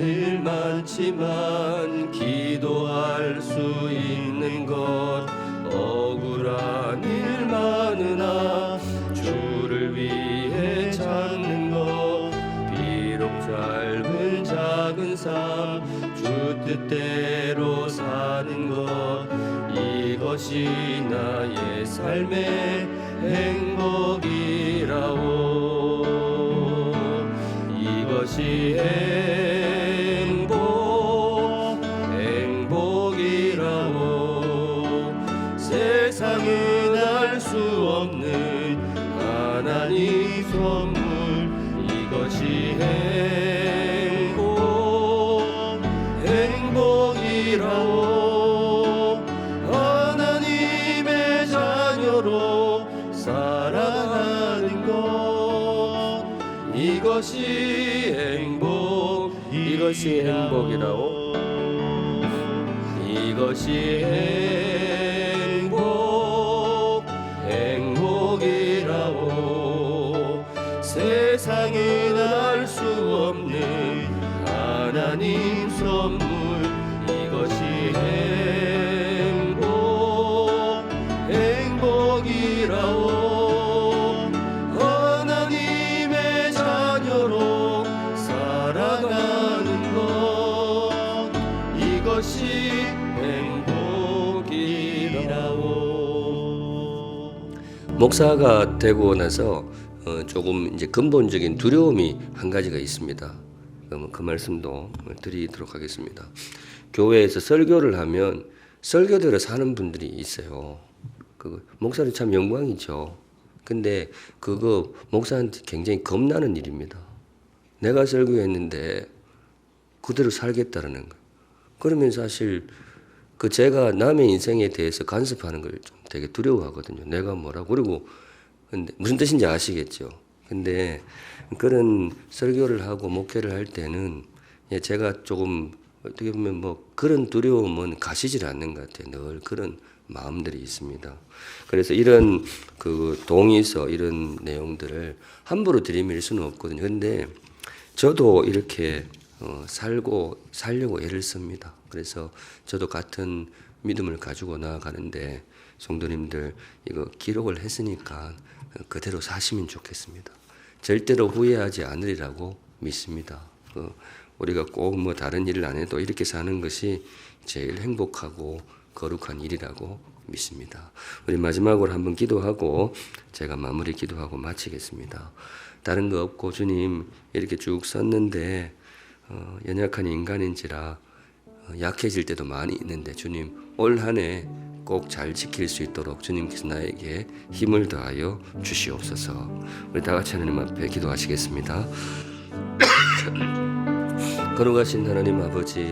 일 많지만 기도할 수 있는 것 억울한 일 많으나 주를 위해 찾는 것 비록 짧은 작은 삶 주 뜻대로 사는 것 이것이 나의 삶의 행복이라오 이것이 행복이라오 세상은 알 수 없는 하나님 선물 이것이 행복이라오 하나님의 자녀로 살아가는 것 이것이 행복이라오 이것이 행복이라오 세상은 알 수 없는 하나님 선물 이것이 행복이라오 하나님의 자녀로 살아가는 것 이것이 행복이라오 목사가 되고 나서 조금 이제 근본적인 두려움이 한 가지가 있습니다. 그 말씀도 드리도록 하겠습니다. 교회에서 설교를 하면 설교대로 사는 분들이 있어요. 그 목사는 참 영광이죠. 근데 그거 목사한테 굉장히 겁나는 일입니다. 내가 설교했는데 그대로 살겠다라는 거. 그러면 사실 그 제가 남의 인생에 대해서 간섭하는 걸 좀 되게 두려워하거든요. 내가 뭐라고 그리고 근데 무슨 뜻인지 아시겠죠? 근데 그런 설교를 하고 목회를 할 때는 제가 조금 어떻게 보면 뭐 그런 두려움은 가시질 않는 것 같아요. 늘 그런 마음들이 있습니다. 그래서 이런 그 동의서 이런 내용들을 함부로 들이밀 수는 없거든요. 근데 저도 이렇게 살려고 애를 씁니다. 그래서 저도 같은 믿음을 가지고 나아가는데 성도님들 이거 기록을 했으니까 그대로 사시면 좋겠습니다. 절대로 후회하지 않으리라고 믿습니다. 우리가 꼭 뭐 다른 일을 안 해도 이렇게 사는 것이 제일 행복하고 거룩한 일이라고 믿습니다. 우리 마지막으로 한번 기도하고 제가 마무리 기도하고 마치겠습니다. 다른 거 없고 주님 이렇게 쭉 썼는데 연약한 인간인지라 약해질 때도 많이 있는데 주님 올 한 해 꼭 잘 지킬 수 있도록 주님께서 나에게 힘을 더하여 주시옵소서. 우리 다 같이 하나님 앞에 기도하시겠습니다. 거룩하신 하나님 아버지